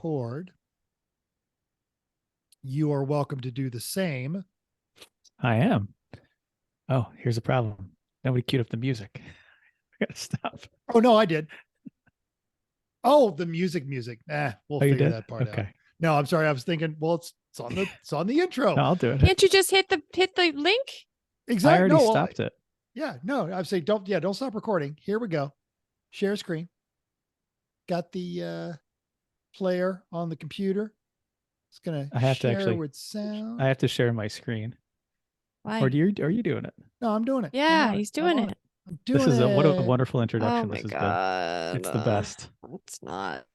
record. You are welcome to do the same. I am. Oh, here's a problem. Nobody queued up the music. I gotta stop. Oh, no, I did. Oh, the music. We'll figure that part out. No, I'm sorry. I was thinking, well, it's on the intro. No, I'll do it. Can't you just hit the link? Exactly. I already stopped it. Yeah, no, I'd say don't stop recording. Here we go. Share screen. Got the player on the computer. It's gonna share with sound. I have to share my screen. Why? Or are you doing it? No, I'm doing it. Yeah, he's doing it. I'm doing it. This is what a wonderful introduction. Oh my this has God. been. It's the best. It's not.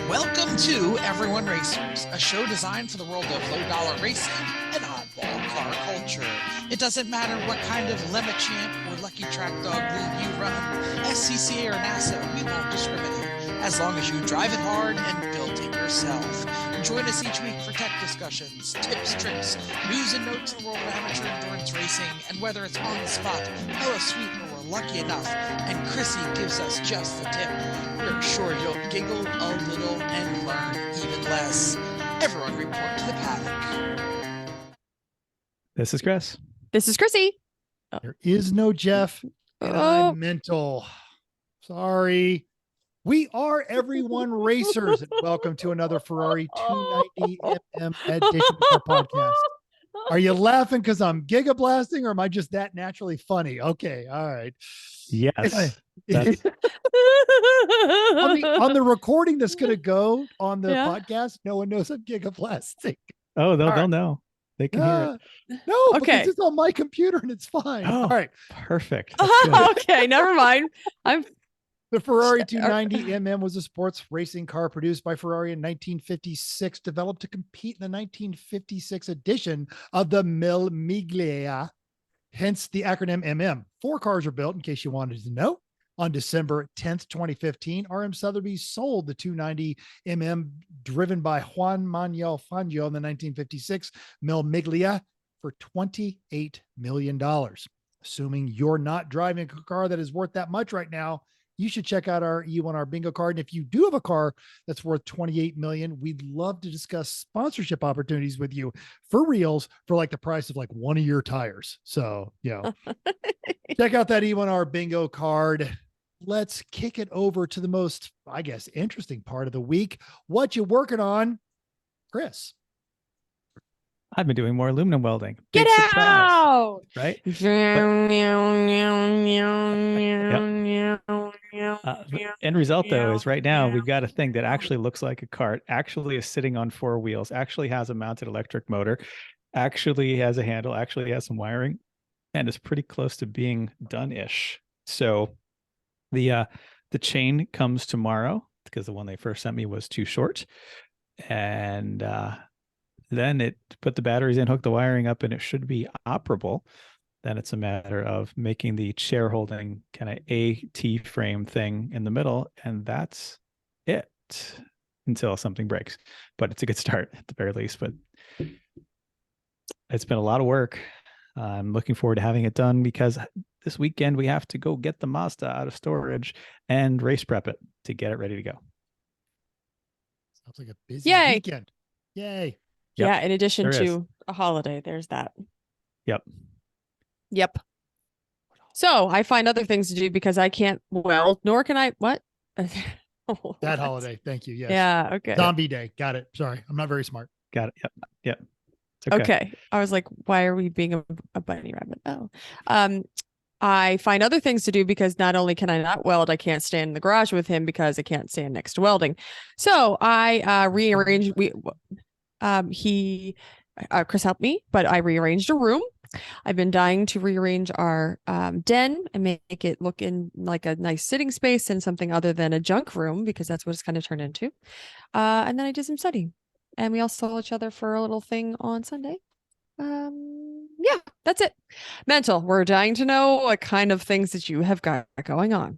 Welcome to Everyone Racers, a show designed for the world of low-dollar racing and oddball car culture. It doesn't matter what kind of Lemma Champ or Lucky Track Dog league you run, SCCA or NASA, we won't discriminate, as long as you drive it hard and build it yourself. Join us each week for tech discussions, tips, tricks, news and notes in the world of amateur endurance racing, and whether it's on the spot, hella sweet, or we're lucky enough, and Chrissy gives us just the tip, we're sure you'll giggle a little and learn even less. Everyone report to the paddock. This is Chris. This is Chrissy. There is no Jeff. And I'm mental. Sorry. We are Everyone Racers. Welcome to another Ferrari 290 MM edition of our podcast. Are you laughing because I'm giga blasting, or am I just that naturally funny? Okay, all right. Yes. On the recording that's going to go on the podcast, no one knows I'm giga blasting. Oh, they'll know. They can hear it. No, because it's on my computer and it's fine. Oh, all right. Perfect. Okay, never mind. The Ferrari 290 MM was a sports racing car produced by Ferrari in 1956, developed to compete in the 1956 edition of the Mille Miglia, hence the acronym MM. 4 cars were built, in case you wanted to know. On December 10th, 2015, RM Sotheby's sold the 290 MM driven by Juan Manuel Fangio in the 1956 Mille Miglia for $28 million. Assuming you're not driving a car that is worth that much right now, you should check out our E1R bingo card. And if you do have a car that's worth $28 million, we'd love to discuss sponsorship opportunities with you for reals for like the price of like one of your tires. So, check out that E1R bingo card. Let's kick it over to the most, I guess, interesting part of the week. What you working on, Chris? I've been doing more aluminum welding. Get Big surprise, out! right? End result, though, is right now we've got a thing that actually looks like a cart, actually is sitting on 4 wheels, actually has a mounted electric motor, actually has a handle, actually has some wiring, and is pretty close to being done-ish. So the chain comes tomorrow because the one they first sent me was too short. And then it put the batteries in, hooked the wiring up, and it should be operable. Then it's a matter of making the chair holding kind of AT frame thing in the middle, and that's it until something breaks. But it's a good start at the very least. But it's been a lot of work. I'm looking forward to having it done because this weekend we have to go get the Mazda out of storage and race prep it to get it ready to go. Sounds like a busy weekend. Yay. Yep, yeah, in addition to a holiday, there's that. Yep. So I find other things to do because I can't weld, nor can I. What? That holiday. Thank you. Yes. Yeah. Okay. Zombie day. Got it. Sorry. I'm not very smart. Got it. Yep. It's okay. I was like, why are we being a bunny rabbit? Oh. I find other things to do because not only can I not weld, I can't stand in the garage with him because I can't stand next to welding. So I rearranged. Chris helped me, but I rearranged a room. I've been dying to rearrange our den and make it look in like a nice sitting space and something other than a junk room, because that's what it's kind of turned into. And then I did some studying, and we all saw each other for a little thing on Sunday. Yeah, that's it. Mental. We're dying to know what kind of things that you have got going on.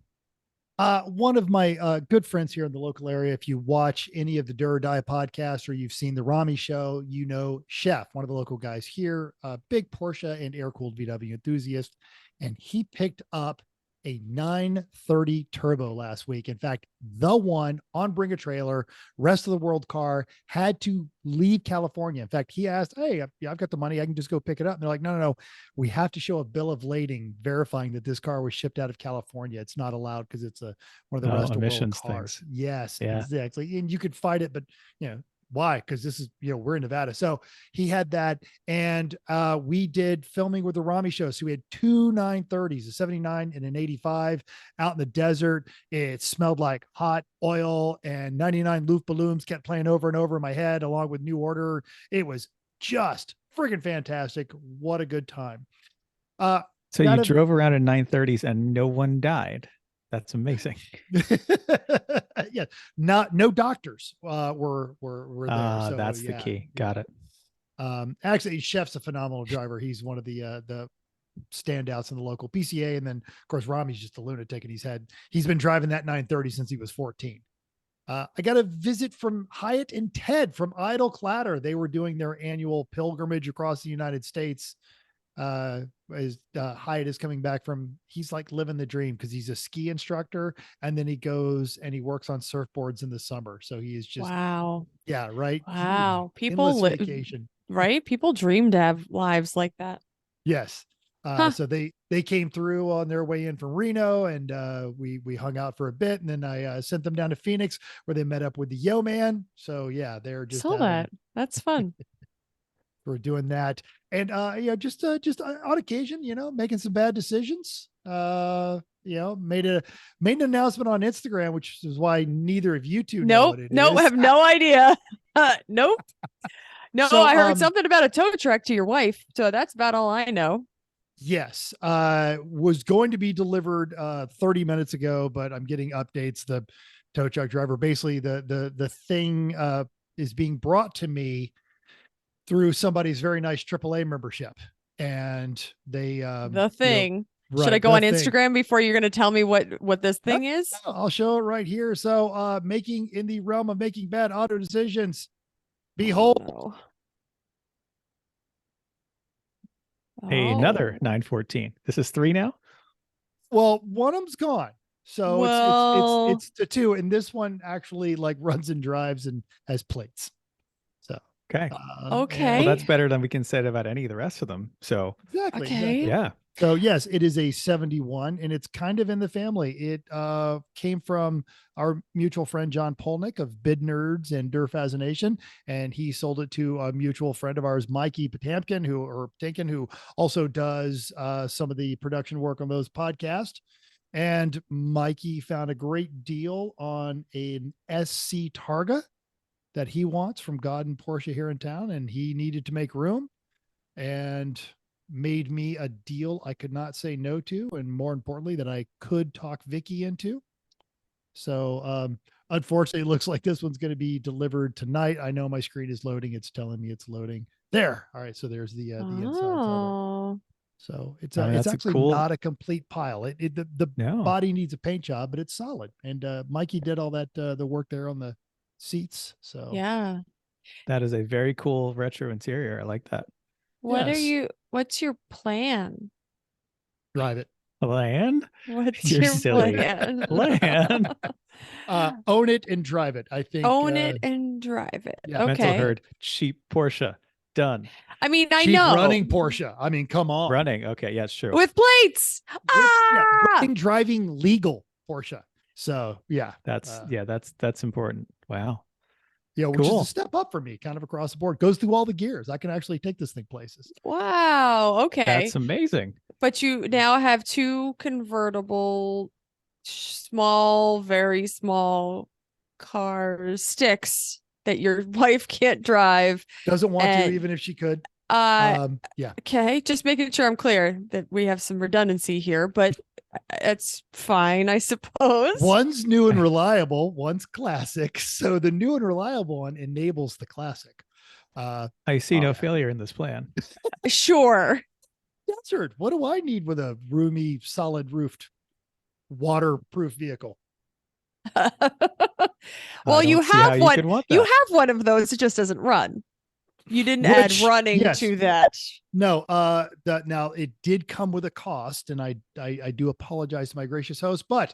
One of my good friends here in the local area, if you watch any of the Do or Die podcast or you've seen the Rami show, you know Chef, one of the local guys here, a big Porsche and air-cooled VW enthusiast, and he picked up a 930 turbo last week. In fact, the one on Bring a Trailer, rest of the world car, had to leave California. In fact, he asked, hey, I've got the money. I can just go pick it up. And they're like, no. We have to show a bill of lading verifying that this car was shipped out of California. It's not allowed because it's one of the rest of world emissions cars. things. Yes, Yeah. exactly. And you could fight it, but why? Because this is, we're in Nevada. So he had that. And we did filming with the Rami show. So we had two 930s, a 79 and an 85 out in the desert. It smelled like hot oil, and 99 Loof balloons kept playing over and over in my head along with New Order. It was just friggin' fantastic. What a good time. So you drove around in 930s and no one died. That's amazing. Yeah, no doctors were there. So that's the key. Got it. Actually, Chef's a phenomenal driver. He's one of the standouts in the local PCA, and then of course Rami's just a lunatic, and he's been driving that 930 since he was 14. I got a visit from Hyatt and Ted from Idle Clatter. They were doing their annual pilgrimage across the United States. Hyatt is coming back he's like living the dream because he's a ski instructor, and then he goes and he works on surfboards in the summer. So he is just, wow. Yeah. Right. Wow. People vacation. Right. People dream to have lives like that. Yes. So they came through on their way in from Reno, and we hung out for a bit, and then I sent them down to Phoenix where they met up with the Yo Man. So yeah, they're just that's fun. We're doing that. And just on occasion, making some bad decisions. Made an announcement on Instagram, which is why neither of you two know what it is. I have no idea. Nope. No, So, I heard something about a tow truck to your wife, so that's about all I know. Yes, was going to be delivered 30 minutes ago, but I'm getting updates. The tow truck driver, basically the thing is being brought to me through somebody's very nice AAA membership, and they the thing. Right, should I go on thing. Instagram before you're going to tell me what this thing is? I'll show it right here. So making in the realm of making bad auto decisions, behold. Another 914. This is 3 now. Well, one of them's gone. So it's the two, and this one actually like runs and drives and has plates. So okay. Okay. Well, that's better than we can say about any of the rest of them. So exactly. Yeah. So yes, it is a 71, and it's kind of in the family. It came from our mutual friend John Polnick of Bid Nerds and Durr Fascination, and he sold it to a mutual friend of ours, Mikey Potamkin, who also does some of the production work on those podcasts. And Mikey found a great deal on an SC Targa that he wants from God and Porsche here in town, and he needed to make room, and made me a deal I could not say no to, and more importantly, that I could talk Vicky into. So unfortunately, it looks like this one's going to be delivered tonight. I know my screen is loading. It's telling me it's loading there. All right. So there's the inside cover. So it's actually not a complete pile. The body needs a paint job, but it's solid. And Mikey did all that, the work there on the seats. So yeah, that is a very cool retro interior. I like that. What's your plan? Drive it. Land? What's your plan? Land. Own it and drive it. I think. Own it and drive it. Yeah. Okay. Mental herd. Cheap Porsche. Done. I mean, I Cheap know. Running Porsche. I mean, come on. Running. Okay. Yeah, it's true. With plates. Driving legal Porsche. So yeah. That's important. Wow. Yeah, which is a step up for me, kind of across the board. Goes through all the gears. I can actually take this thing places. Wow. Okay. That's amazing. But you now have two convertible, very small sticks that your wife can't drive. Doesn't want to, even if she could. Yeah. Okay. Just making sure I'm clear that we have some redundancy here, but it's fine, I suppose. One's new and reliable, one's classic. So the new and reliable one enables the classic. I see no failure in this plan. Sure. Desert. What do I need with a roomy, solid roofed, waterproof vehicle? Well, you have one. You have one of those. It just doesn't run. You didn't add Which- running yes. to that. No, now it did come with a cost, and I do apologize to my gracious host, but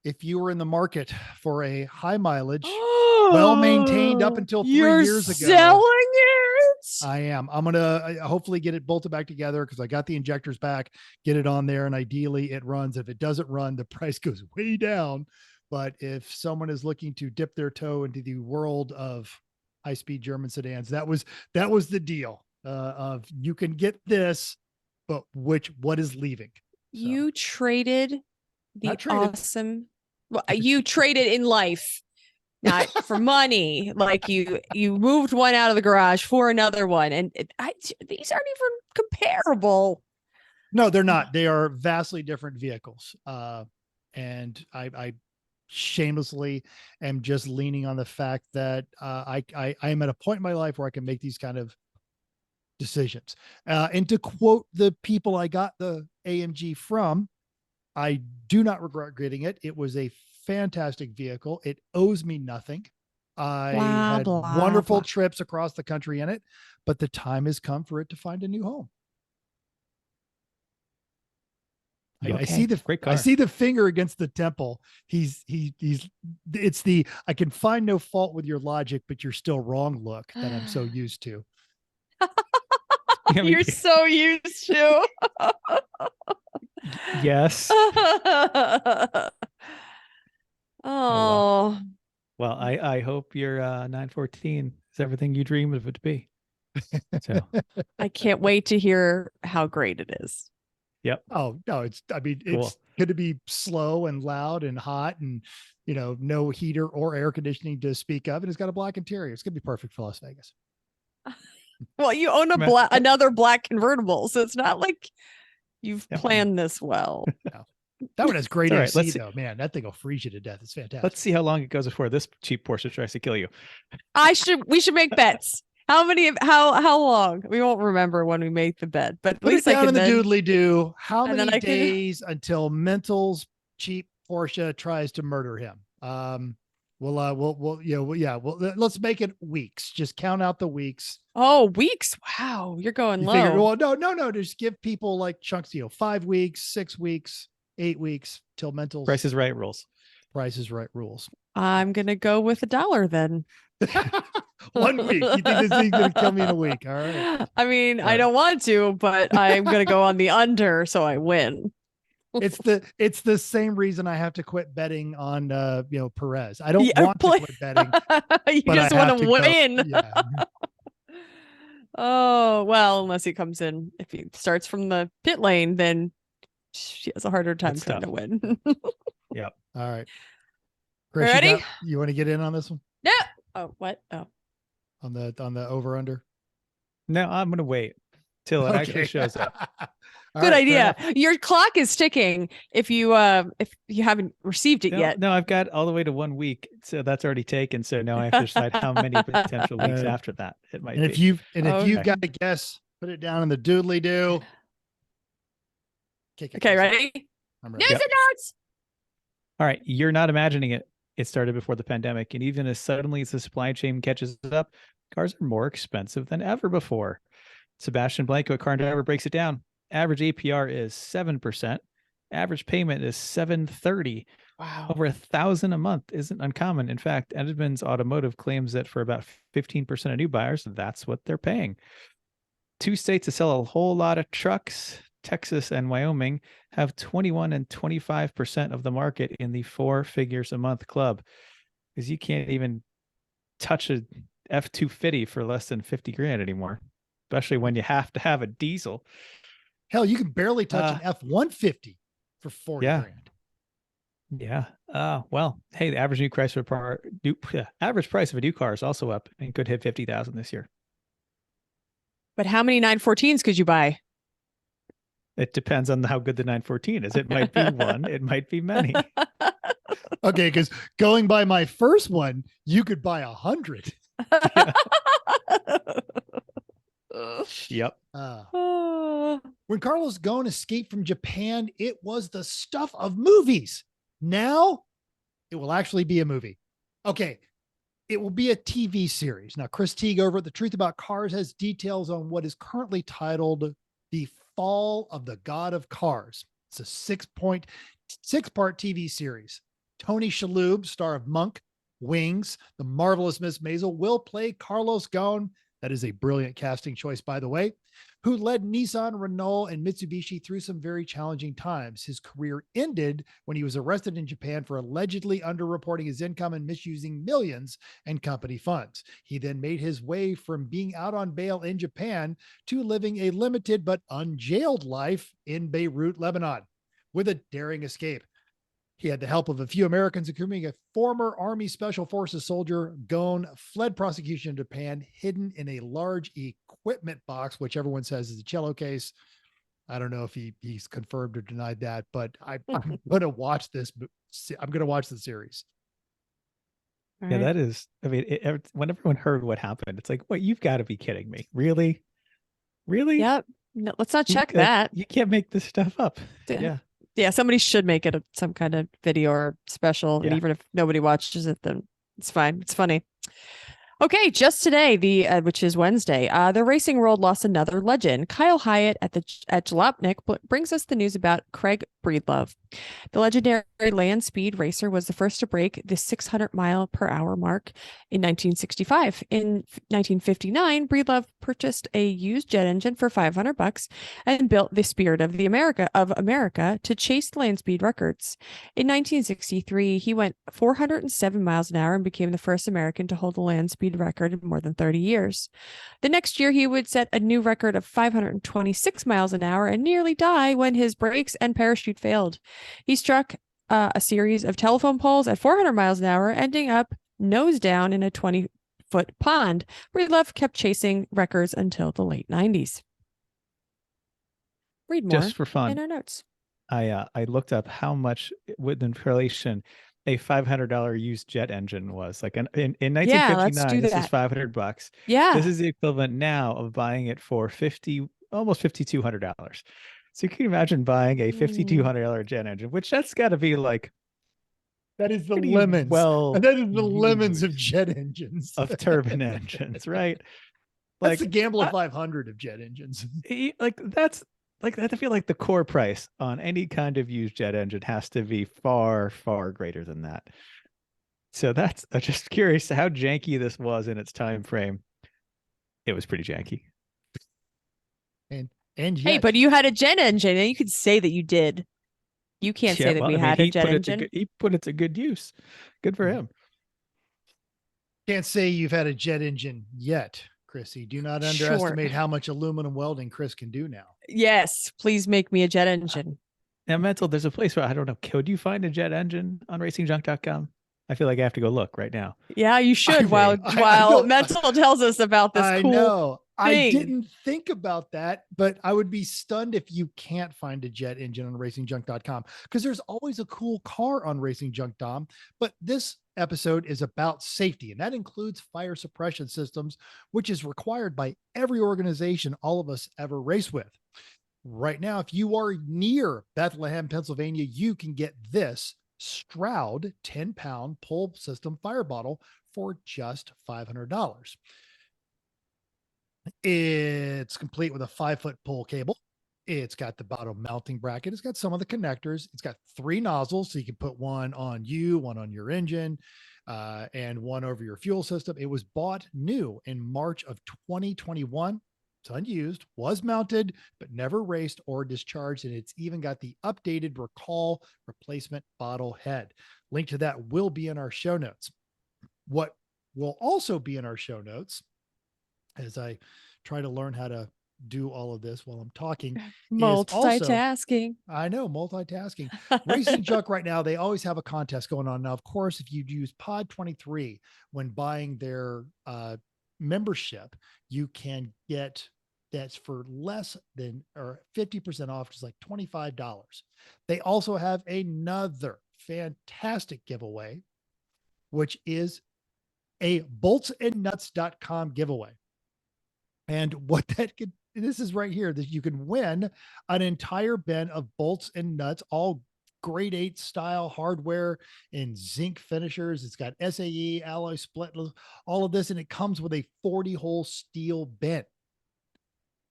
if you were in the market for a high mileage, well-maintained up until 3 You're years ago, selling it. I am. I'm gonna hopefully get it bolted back together because I got the injectors back, get it on there, and ideally it runs. If it doesn't run, the price goes way down. But if someone is looking to dip their toe into the world of high-speed German sedans, that was the deal. Of you can get this, but what is leaving? So, You traded the Not traded. awesome. Well, you traded in life, not for money. Like you moved one out of the garage for another one, and these aren't even comparable. no, they're not. They are vastly different vehicles. And I shamelessly am just leaning on the fact that I am at a point in my life where I can make these kind of decisions. And to quote the people I got the AMG from, I do not regret getting it. It was a fantastic vehicle. It owes me nothing. I Blah, had blah, wonderful blah. trips across the country in it, but the time has come for it to find a new home. I Okay. see Great car. I see the finger against the temple. It's the I can find no fault with your logic, but you're still wrong look that I'm so used to. Yeah, me You're too. so used to. Yes. Oh, Well, I hope your 914 is everything you dreamed of it to be. So, I can't wait to hear how great it is. yep. Oh no, it's Cool. it's going to be slow and loud and hot and no heater or air conditioning to speak of, and it's got a black interior. It's going to be perfect for Las Vegas. Well, you own another black convertible, so it's not like you've Yep. planned this well. That one has great All right, AC let's see. though, man. That thing will freeze you to death. It's fantastic. Let's see how long it goes before this cheap Porsche tries to kill you. We should make bets. How long? We won't remember when we make the bet, but at Put it least I down can in the then, doodly do. How and then many I can- days until Mental's cheap Porsche tries to murder him? Let's make it weeks. Just count out the weeks. Oh, weeks. Wow, you're going You low. figure, well, no. Just give people like chunks, 5 weeks, 6 weeks, 8 weeks till Mental's Price is Right rules. Price is Right rules. I'm gonna go with $1 then. 1 week. You think this thing's gonna kill me in a week? All right. I mean, All I right. don't want to, but I'm gonna go on the under, so I win. It's the same reason I have to quit betting on Perez. I don't Yeah, want to quit betting, You but just I have want to go- win. Yeah. Oh, well, unless he comes in. If he starts from the pit lane, then she has a harder time That's trying to tough. win. All right. Chris, Ready? you want to get in on this one? No. Oh, what? Oh. On the over under? No, I'm gonna wait till it actually shows up. All Good right, fair idea. enough. Your clock is ticking if you haven't received it yet. No, I've got all the way to 1 week, so that's already taken. So now I have to decide how many potential weeks after that it might And be. if you've Okay. got to guess, put it down in the doodly do. Okay, Chris. ready? I'm News ready. and notes. All right, you're not imagining it. It started before the pandemic, and even as suddenly as the supply chain catches up, cars are more expensive than ever before. Sebastian Blanco at Car and Driver breaks it down. Average APR is 7%. Average payment is $730. Wow. Over $1,000 a month isn't uncommon. In fact, Edmunds Automotive claims that for about 15% of new buyers, that's what they're paying. 2 states that sell a whole lot of trucks, Texas and Wyoming, have 21 and 25% of the market in the 4 figures a month club, because you can't even touch a F-250 for less than 50 grand anymore, especially when you have to have a diesel. Hell, you can barely touch an F-150 for 40 yeah. grand. Yeah. Well, hey, the average average price of a new car is also up and could hit 50,000 this year. But how many 914s could you buy? It depends on how good the 914 is. It might be one, it might be many. Okay, because going by my first one, you could buy 100. Yep. When Carlos Ghosn escaped from Japan, it was the stuff of movies. Now it will actually be a movie. Okay. It will be a TV series. Now, Chris Teague over at The Truth About Cars has details on what is currently titled The Fall of the God of Cars. It's a six-part TV series. Tony Shalub, star of Monk, Wings, The Marvelous Miss Maisel, will play Carlos Ghosn. That is a brilliant casting choice, by the way, who led Nissan, Renault, and Mitsubishi through some very challenging times. His career ended when he was arrested in Japan for allegedly underreporting his income and misusing millions in company funds. He then made his way from being out on bail in Japan to living a limited but unjailed life in Beirut, Lebanon, with a daring escape. He had the help of a few Americans, including a former Army Special Forces soldier. Ghosn fled prosecution in Japan, hidden in a large equipment box, which everyone says is a cello case. I don't know if he's confirmed or denied that, but I'm going to watch this. I'm going to watch the series. Yeah, that is, I mean, when everyone heard what happened, it's like, what, you've got to be kidding me. Really? Really? Yep. No, let's not check that. You can't make this stuff up. Yeah. Yeah, somebody should make it some kind of video or special. And even if nobody watches it, then it's fine. It's funny. Okay, just today, which is Wednesday, the racing world lost another legend. Kyle Hyatt at Jalopnik brings us the news about Craig Breedlove. The legendary land speed racer was the first to break the 600 mile per hour mark in 1965. In 1959, Breedlove purchased a used jet engine for $500 and built the Spirit of America to chase land speed records. In 1963, he went 407 miles an hour and became the first American to hold a land speed record in more than 30 years. The next year, he would set a new record of 526 miles an hour and nearly die when his brakes and parachute failed. He struck a series of telephone poles at 400 miles an hour, ending up nose down in a 20-foot pond. Breedlove kept chasing records until the late 90s. Read more just for fun in our notes. I looked up how much with inflation a $500 used jet engine was. Like in 1959, this is $500. Yeah, this is the equivalent now of buying it for almost $5,200. So you can imagine buying a $5,200 jet engine, which that's got to be like, that is the lemons. That is the lemons of jet engines, of turbine engines, right? That's the Gambler 500 of jet engines. I feel like the core price on any kind of used jet engine has to be far, far greater than that. So I'm just curious how janky this was in its time frame. It was pretty janky. And yet, hey, but you had a jet engine, and you could say that you did. You can't say that we had a jet engine. He put it to good use. Good for him. Can't say you've had a jet engine yet, Chrissy. Do not underestimate how much aluminum welding Chris can do now. Yes, please make me a jet engine. Now, Mental, there's a place where, I don't know, could you find a jet engine on racingjunk.com? I feel like I have to go look right now. Yeah, you should. While Mental tells us about this I cool know. thing. I didn't think about that, but I would be stunned if you can't find a jet engine on racingjunk.com, because there's always a cool car on racingjunk.com. But this episode is about safety, and that includes fire suppression systems, which is required by every organization all of us ever race with. Right now, if you are near Bethlehem, Pennsylvania, you can get this Stroud 10-pound pull system fire bottle for just $500. It's complete with a 5-foot pull cable. It's got the bottom mounting bracket. It's got some of the connectors. It's got 3 nozzles, so you can put one on you, one on your engine, and one over your fuel system. It was bought new in March of 2021. It's unused, was mounted, but never raced or discharged. And it's even got the updated recall replacement bottle head. Link to that will be in our show notes. What will also be in our show notes, as I try to learn how to do all of this while I'm talking. Multitasking. I know, multitasking. Racing Junk right now, they always have a contest going on. Now, of course, if you use Pod 23 when buying their membership, you can get that's for less than or 50% off, just like $25. They also have another fantastic giveaway, which is a boltsandnuts.com giveaway. And what that could, this is right here, that you can win an entire bin of bolts and nuts, all grade 8 style hardware and zinc finishers. It's got SAE, alloy split, all of this, and it comes with a 40-hole steel bent.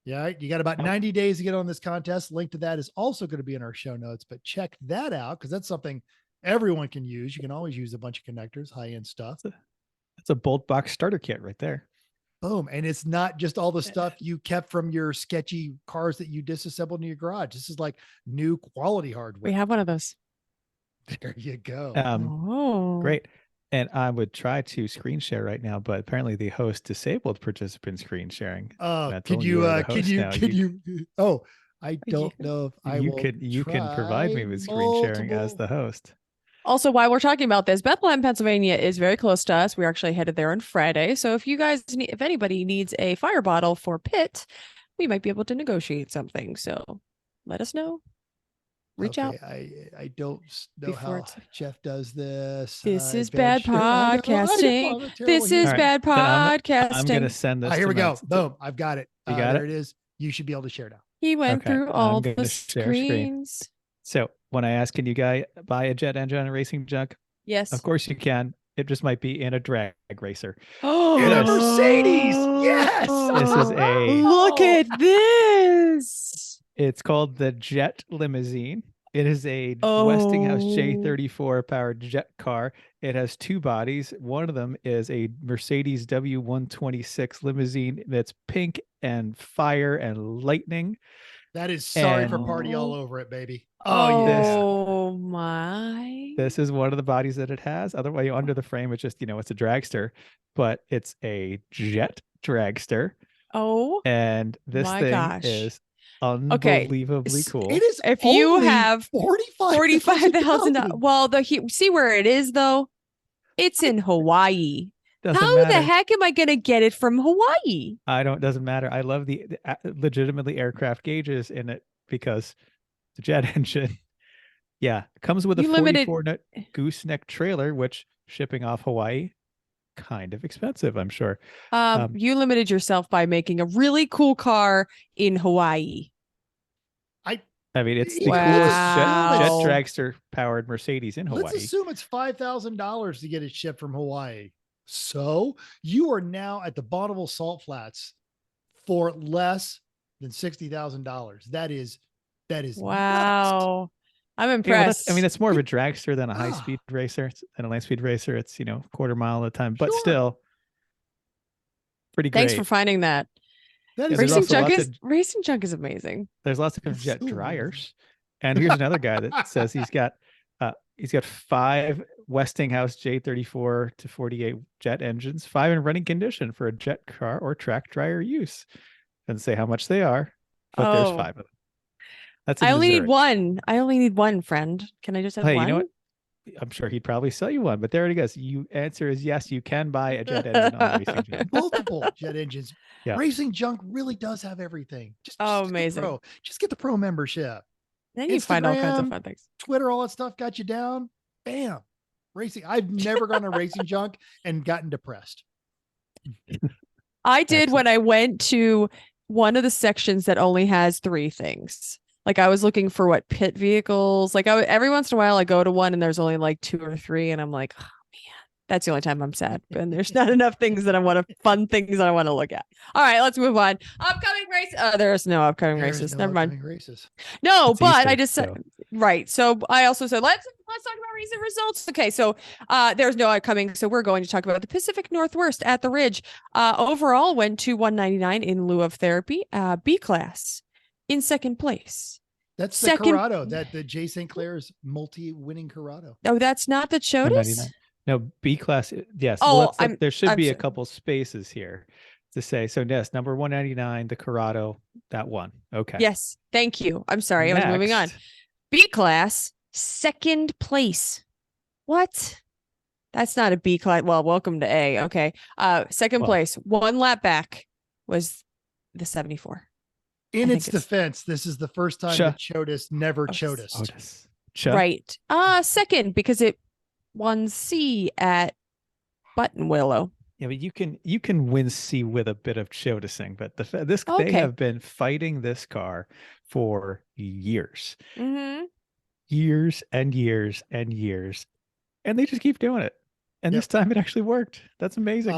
Yeah, you got about 90 days to get on this contest. Link to that is also going to be in our show notes, but check that out because that's something everyone can use. You can always use a bunch of connectors, high-end stuff. That's a bolt box starter kit right there. Boom. And it's not just all the stuff you kept from your sketchy cars that you disassembled in your garage. This is like new quality hardware. We have one of those. There you go. Great. And I would try to screen share right now, but apparently the host disabled participant screen sharing. Could you, oh, I don't know if you can provide me with screen sharing as the host. Also, while we're talking about this, Bethlehem, Pennsylvania is very close to us. We're actually headed there on Friday. So if you guys need, if anybody needs a fire bottle for Pitt, we might be able to negotiate something. So let us know. Reach out. I don't know how Jeff does this. This is bad podcasting. This is bad podcasting. I'm going to send this. Here we go. Boom. I've got it. You got there it? It is. You should be able to share now. He went through all the screens. So when I ask, can you buy a jet engine and racing junk? Yes. Of course you can. It just might be in a drag racer. Oh, in a Mercedes. Yes. This is Look at this. It's called the Jet Limousine. It is a Westinghouse J34 powered jet car. It has two bodies. One of them is a Mercedes W126 limousine that's pink and fire and lightning. That is sorry for party all over it, baby. Oh, my. This is one of the bodies that it has. Otherwise, under the frame, it's just, it's a dragster, but it's a jet dragster. Oh, and this thing is unbelievably cool. It is. If you have $45,000. Well, see where it is though. It's in Hawaii. How the heck am I going to get it from Hawaii? Doesn't matter. I love the legitimately aircraft gauges in it because the jet engine. Yeah. Comes with a 44-nut gooseneck trailer, which shipping off Hawaii, kind of expensive, I'm sure. You limited yourself by making a really cool car in Hawaii. I mean, it's the coolest jet dragster powered Mercedes in Hawaii. Let's assume it's $5,000 to get it shipped from Hawaii. So you are now at the Bonneville Salt Flats for less than $60,000. That is wow. Nuts. I'm impressed. Yeah, it's more of a dragster than a high-speed racer than a land-speed racer. It's, quarter mile at a time, but still pretty great. Thanks for finding that. Racing junk is amazing. There's lots of jet dryers. And here's another guy that says he's got 5 Westinghouse J34 to 48 jet engines, 5 in running condition for a jet car or track dryer use. Doesn't say how much they are, but there's 5 of them. I only need one. I only need one, friend. Can I just have one? You know what? I'm sure he'd probably sell you one, but there it goes. You answer is yes, you can buy a jet engine on Racing Junk. Multiple jet engines. Yeah. Racing Junk really does have everything. Just amazing. Just get the pro membership. Then you find all kinds of fun things. Twitter, all that stuff got you down. Bam. Racing. I've never gone to Racing Junk and gotten depressed. I did when I went to one of the sections that only has 3 things. Like I was looking for pit vehicles. Like every once in a while I go to one and there's only like 2 or 3 and I'm like, oh man, that's the only time I'm sad. And there's not enough things fun things that I want to look at. All right, let's move on. Upcoming race. There's no upcoming races. Never mind. No, it's but Easter, I just said right. So I also said let's talk about recent results. Okay, so there's no upcoming. So we're going to talk about the Pacific Northwest at the Ridge. Overall went to 199 in lieu of therapy. B class. In second place. That's the Corrado, the J. St. Clair's multi-winning Corrado. Oh, that's not the Chodas? No, B class. Yes. Oh, there should be a couple spaces here to say. So yes, number 199, the Corrado, that one. Okay. Yes. Thank you. I'm sorry. I was moving on. B class, second place. What? That's not a B class. Well, welcome to A. Okay. Second place, 1 lap back was the 74. In its defense, this is the first time that Chodas never Chodas. Right. Second, because it won C at Buttonwillow. Yeah, but you can win C with a bit of Chodasing, but they have been fighting this car for years. Mm-hmm. years and years and years, and they just keep doing it. And Yep. this time it actually worked. That's amazing.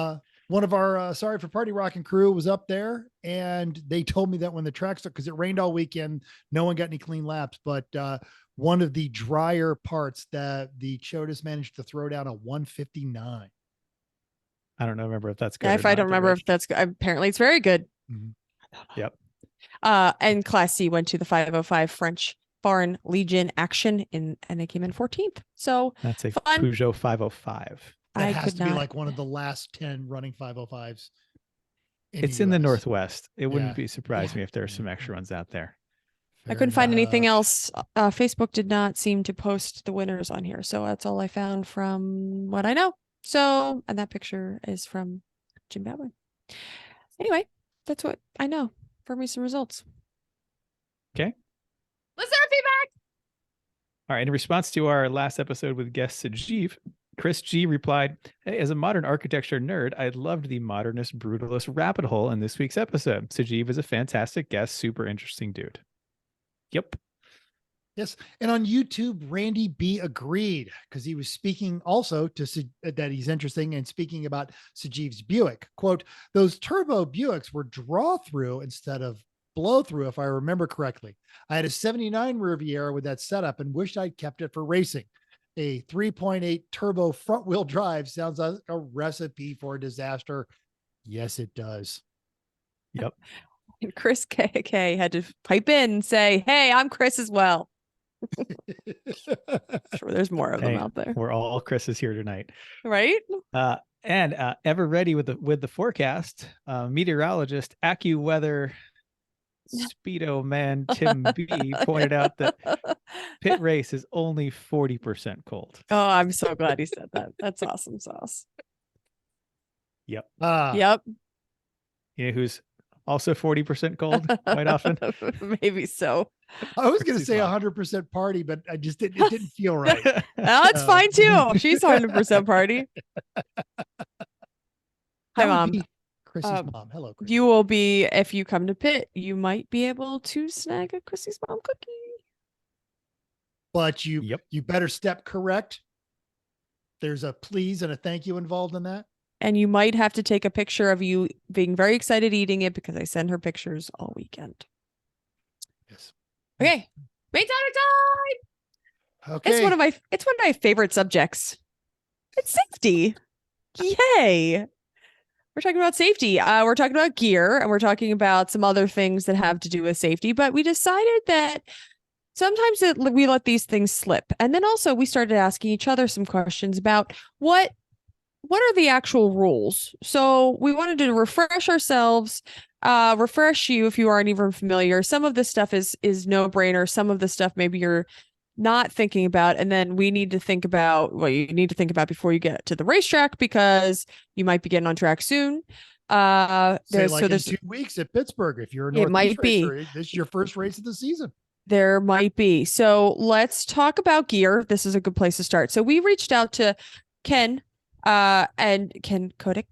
One of our Sorry for Party Rockin' crew was up there, and they told me that when the track started, because it rained all weekend, no one got any clean laps, but one of the drier parts that the Chodas managed to throw down a 159. I don't know, remember if that's good. Yeah, or if I not, don't but remember Rich- if that's good. Apparently it's very good. Mhm. Yep. And Class C went to the 505 French Foreign Legion action and they came in 14th. So That's a fun. Peugeot 505. That I has could to be not. like one of the last 10 running 505s. It's in the US. Northwest. It wouldn't Yeah. be surprise Yeah. me if there's some extra ones out there. I couldn't find anything enough. else. Facebook did not seem to post the winners on here. So that's all I found from what I know. So, and that picture is from Zimbabwe. Anyway, that's what I know for recent results. Okay. Listener feedback. All right. In response to our last episode with guest Sajeev, Chris G replied, "Hey, as a modern architecture nerd, I loved the modernist, brutalist rabbit hole in this week's episode. Sajeev is a fantastic guest, super interesting dude." Yep. Yes. And on YouTube, Randy B agreed because he was speaking also to that he's interesting and speaking about Sajeev's Buick. Quote, those turbo Buicks were draw through instead of blow through, if I remember correctly. I had a 79 Riviera with that setup and wished I'd kept it for racing. A 3.8 turbo front wheel drive sounds like a recipe for disaster. Yes, it does. Yep. And Chris KK had to pipe in and say, "Hey, I'm Chris as well." Sure, there's more of them Hey, out there, we're all Chris's here tonight. right? And ever ready with the forecast, meteorologist AccuWeather Speedo man Tim B pointed out that pit race is only 40% cold. Oh, I'm so glad he said that. That's awesome sauce. Yep. Yep. You know who's also 40% cold quite often? Maybe so. I was going to Chrissy's say mom. 100% party, but I just didn't, it didn't feel right. That's fine too. She's 100% party. Hi, That would Mom. be Chrissy's mom. Hello, Chrissy. You will be, if you come to pit, you might be able to snag a Chrissy's mom cookie. But you Yep. you better step correct. There's a please and a thank you involved in that. And you might have to take a picture of you being very excited eating it because I send her pictures all weekend. Yes. Okay. Main time. Okay. It's one of my favorite subjects. It's safety. Yay. We're talking about safety. We're talking about gear and we're talking about some other things that have to do with safety, but we decided that sometimes we let these things slip. And then also we started asking each other some questions about what are the actual rules? So we wanted to refresh ourselves, refresh you if you aren't even familiar. Some of this stuff is no brainer. Some of the stuff maybe you're not thinking about. And then we need to think about what you need to think about before you get to the racetrack because you might be getting on track soon. Say There's like in 2 weeks at Pittsburgh, if you're a It Northeast might be. racer, this is your first race of the season. There might be. So let's talk about gear. This is a good place to start. So we reached out to Ken, and Ken Kodik.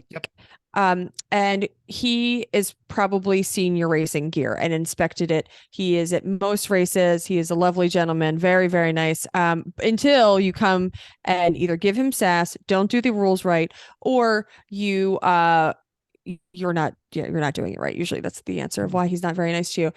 Yep. And he is probably seen your racing gear and inspected it. He is at most races. He is a lovely gentleman, very, very nice. Until you come and either give him sass, don't do the rules right, or you're not doing it right. Usually that's the answer of why he's not very nice to you.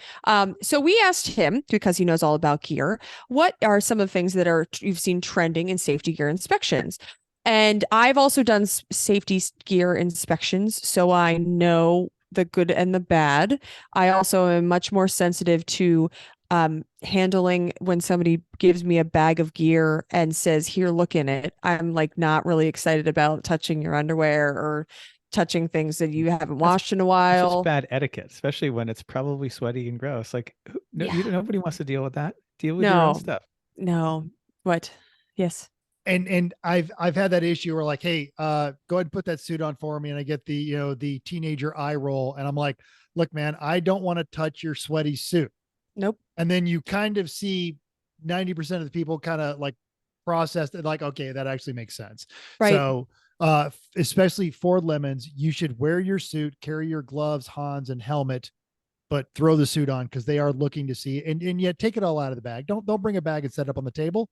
So we asked him, because he knows all about gear, what are some of the things that you've seen trending in safety gear inspections? And I've also done safety gear inspections, so I know the good and the bad. I also am much more sensitive to handling when somebody gives me a bag of gear and says, "Here, look in it." I'm like not really excited about touching your underwear or touching things that you haven't washed in a It's while. just bad etiquette, especially when it's probably sweaty and gross. Like, nobody wants to deal with that. Deal with your own stuff. No. What? Yes. And I've had that issue where like, hey, go ahead and put that suit on for me. And I get the teenager eye roll. And I'm like, look, man, I don't want to touch your sweaty suit. Nope. And then you kind of see 90% of the people kind of like process it like, okay, that actually makes sense. Right. So especially for lemons, you should wear your suit, carry your gloves, Hans, and helmet but throw the suit on because they are looking to see, and yet take it all out of the bag. Don't bring a bag and set it up on the table.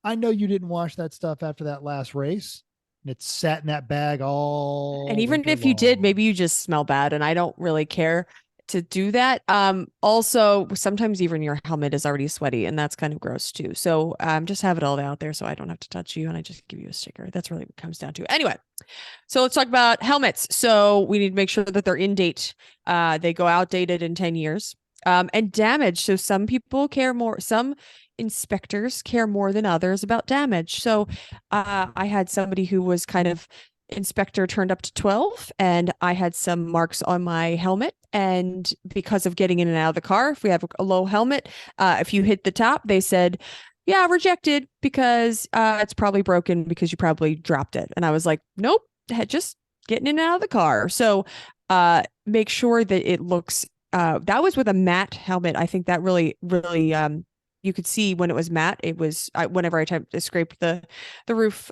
I know you didn't wash that stuff after that last race. And it sat in that bag all. And even if you did, maybe you just smell bad, and I don't really care to do that. Also, sometimes even your helmet is already sweaty, and that's kind of gross too. So just have it all out there so I don't have to touch you, and I just give you a sticker. That's really what it comes down to. Anyway, so let's talk about helmets. So we need to make sure that they're in date. They go outdated in 10 years. And damage. So some people care more, some inspectors care more than others about damage. So I had somebody who was kind of inspector turned up to 12, and I had some marks on my helmet, and because of getting in and out of the car, if we have a low helmet, if you hit the top, they said, yeah, rejected because it's probably broken because you probably dropped it. And I was like, nope, just getting in and out of the car. So make sure that it looks that was with a matte helmet. I think that really you could see when it was matte, it was whenever I scraped the roof,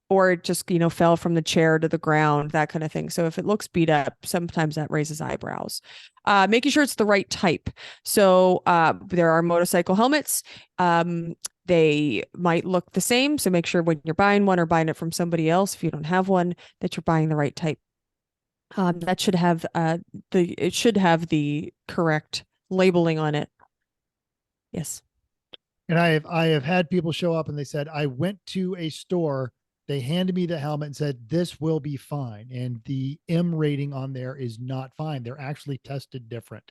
or it just, fell from the chair to the ground, that kind of thing. So if it looks beat up, sometimes that raises eyebrows. Making sure it's the right type. So there are motorcycle helmets. They might look the same. So make sure when you're buying one or buying it from somebody else, if you don't have one, that you're buying the right type. That should have it should have the correct labeling on it. Yes. And I have had people show up and they said, I went to a store, they handed me the helmet and said, this will be fine. And the M rating on there is not fine. They're actually tested different.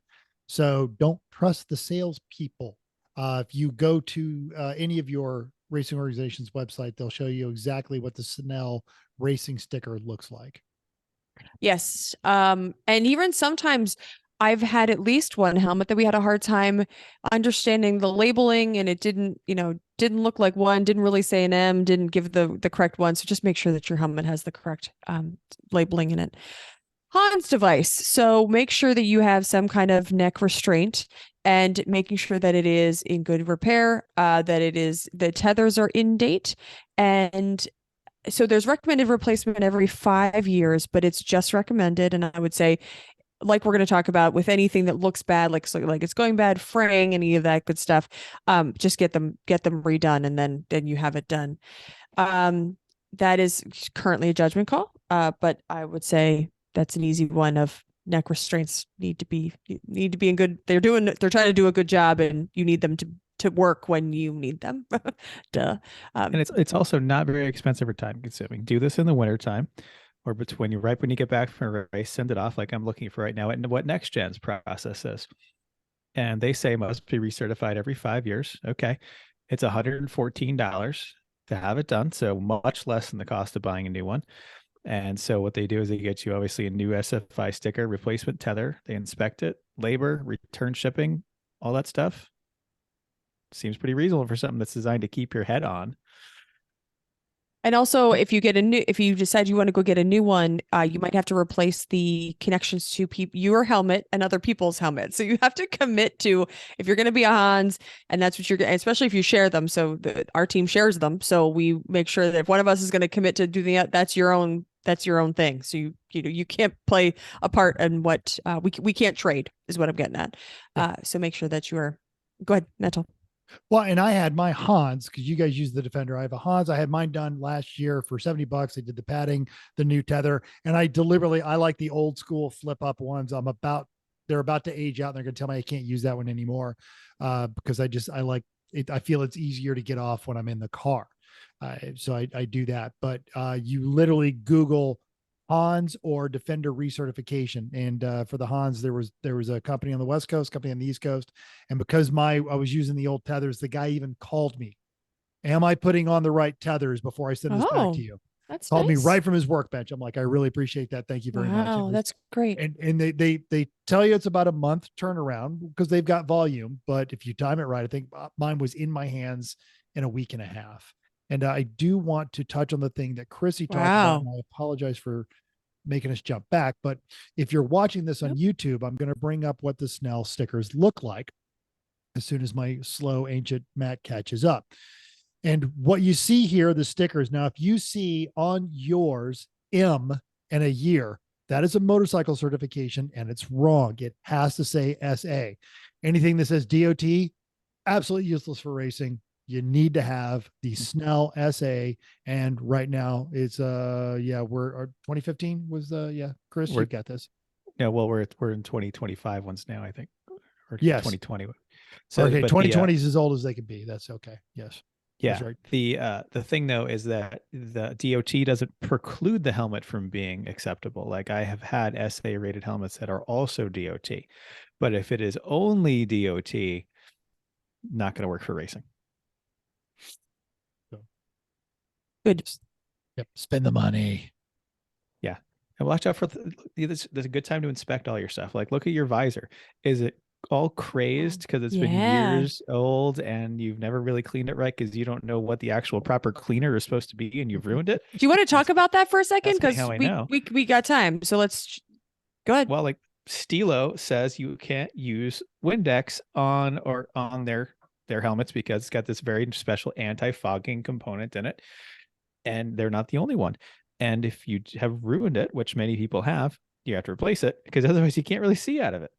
So don't trust the salespeople. If you go to any of your racing organization's website, they'll show you exactly what the Snell racing sticker looks like. Yes. And even sometimes I've had at least one helmet that we had a hard time understanding the labeling, and it didn't look like one, didn't really say an M, didn't give the correct one. So just make sure that your helmet has the correct labeling in it. Hans device. So make sure that you have some kind of neck restraint, and making sure that it is in good repair, that the tethers are in date. And so there's recommended replacement every 5 years, but it's just recommended. And I would say, like we're going to talk about with anything that looks bad, like it's going bad, fraying, any of that good stuff, just get them redone, and then you have it done. That is currently a judgment call, but I would say that's an easy one. Of neck restraints need to be in good. They're trying to do a good job, and you need them to work when you need them. Duh. And it's also not very expensive or time consuming. Do this in the wintertime, or when you get back from a race, send it off like I'm looking for right now at what Next Gen's process is. And they say must be recertified every 5 years. Okay. It's $114 to have it done. So much less than the cost of buying a new one. And so what they do is they get you obviously a new SFI sticker, replacement tether. They inspect it, labor, return shipping, all that stuff. Seems pretty reasonable for something that's designed to keep your head on. And also, if you decide you want to go get a new one, you might have to replace the connections to your helmet and other people's helmets. So you have to commit to, if you're going to be a Hans, and that's what especially if you share them. So our team shares them. So we make sure that if one of us is going to commit to doing that, that's your own thing. So you can't play a part in what we can't trade, is what I'm getting at. So make sure that go ahead, Metal. Well, and I had my Hans, because you guys use the Defender. I have a Hans. I had mine done last year for $70. They did the padding, the new tether, and I like the old school flip up ones. They're about to age out, and they're going to tell me I can't use that one anymore because I like it. I feel it's easier to get off when I'm in the car. So I do that. But you literally Google Hans or Defender recertification. And for the Hans, there was a company on the West Coast, company on the East Coast. And because I was using the old tethers, the guy even called me. Am I putting on the right tethers before I send this back to you? That's called nice. me right from his workbench. I'm like, I really appreciate that. Thank you very much. Wow, that's great. And they tell you it's about a month turnaround because they've got volume. But if you time it right, I think mine was in my hands in a week and a half. And I do want to touch on the thing that Chrissy talked about. And I apologize for making us jump back. But if you're watching this on YouTube, I'm going to bring up what the Snell stickers look like as soon as my slow ancient Mac catches up. And what you see here, the stickers. Now, if you see on yours M and a year, That is a motorcycle certification and it's wrong. It has to say SA. Anything that says DOT, absolutely useless for racing. You need to have the Snell SA. And right now it's, we're 2015 was Chris, you got this. Yeah. Well, we're in 2025 ones now, I think, or Yes. 2020. So, okay. but 2020 is as old as they could be. That's okay. Yes. Yeah. Right. The thing though is that the DOT doesn't preclude the helmet from being acceptable. Like I have had SA rated helmets that are also DOT, but if it is only DOT, not going to work for racing. Good. Yep. Spend the money. Yeah. And watch out for there's a good time to inspect all your stuff. Like look at your visor. Is it all crazed because it's been years old and you've never really cleaned it right because you don't know what the actual proper cleaner is supposed to be and you've ruined it? Do you want to talk about that for a second? Because we got time. So let's go ahead. Well, like Stilo says you can't use Windex on their helmets because it's got this very special anti-fogging component in it. And they're not the only one. And if you have ruined it, which many people have, you have to replace it because otherwise you can't really see out of it.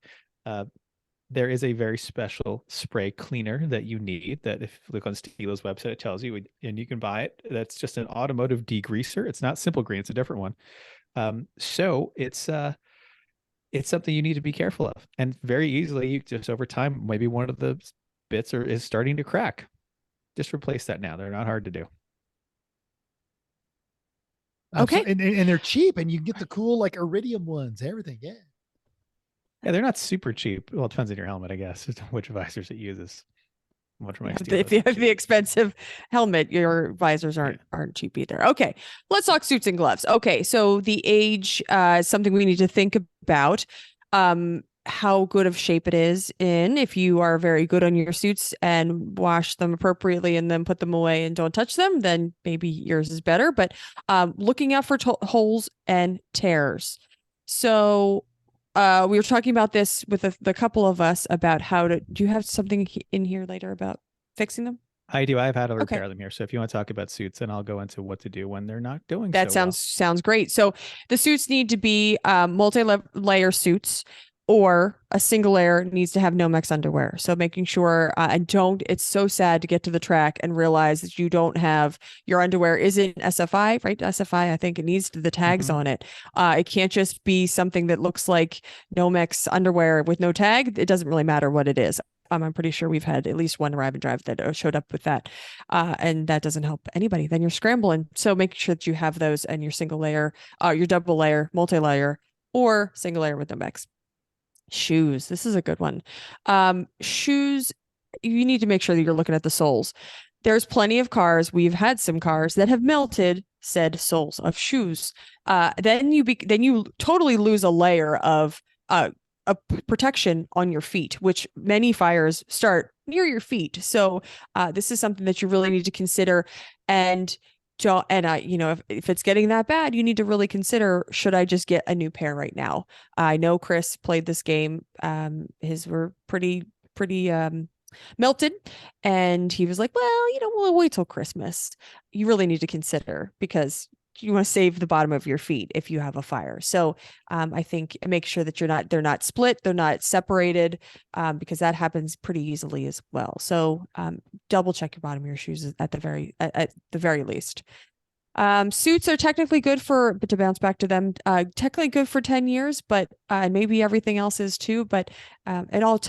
There is a very special spray cleaner that you need that if you look on Stilo's website, it tells you, and you can buy it. That's just an automotive degreaser. It's not Simple Green. It's a different one. So it's something you need to be careful of. And very easily, you just over time, maybe one of the bits is starting to crack. Just replace that now. They're not hard to do. Okay. And they're cheap and you get the cool like iridium ones, everything. Yeah. Yeah, they're not super cheap. Well, it depends on your helmet, I guess, which visors it uses. If you have the expensive helmet, your visors aren't cheap either. Okay, let's talk suits and gloves. Okay, so the age is something we need to think about. How good of shape it is in. If you are very good on your suits and wash them appropriately and then put them away and don't touch them, then maybe yours is better. But looking out for holes and tears. So we were talking about this with the couple of us about how to. Do you have something in here later about fixing them? I do. I've had to repair them here. So if you want to talk about suits, then I'll go into what to do when they're not doing that. Sounds great. So the suits need to be multi-layer suits, or a single layer needs to have Nomex underwear. So making sure it's so sad to get to the track and realize that you don't have your underwear isn't SFI, right? SFI, I think it needs the tags on it. It can't just be something that looks like Nomex underwear with no tag. It doesn't really matter what it is. I'm pretty sure we've had at least one arrive and drive that showed up with that. And that doesn't help anybody. Then you're scrambling. So making sure that you have those and your single layer, your double layer, multi-layer, or single layer with Nomex. Shoes. This is a good one. Shoes, you need to make sure that you're looking at the soles. There's plenty of cars. We've had some cars that have melted said soles of shoes. Then you totally lose a layer of a protection on your feet, which many fires start near your feet. So this is something that you really need to consider. And if it's getting that bad, you need to really consider, should I just get a new pair right now? I know Chris played this game. His were pretty melted. And he was like, well, we'll wait till Christmas. You really need to consider because you want to save the bottom of your feet if you have a fire. So I think make sure that they're not split, they're not separated, because that happens pretty easily as well. So double check your bottom of your shoes at the very least. Suits are technically good but to bounce back to them, technically good for 10 years, but maybe everything else is too, but it all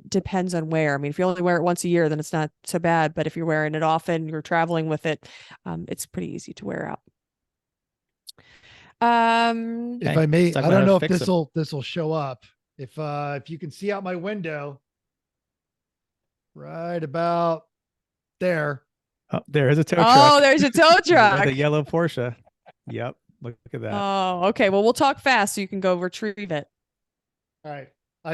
depends on wear. I mean, if you only wear it once a year, then it's not so bad, but if you're wearing it often, you're traveling with it, it's pretty easy to wear out. If I may, I don't know if this will show up. If you can see out my window, right about there. Oh, there is a tow truck. Oh, there's a tow truck. The yellow Porsche. Yep. Look at that. Oh, okay. Well, we'll talk fast so you can go retrieve it. All right.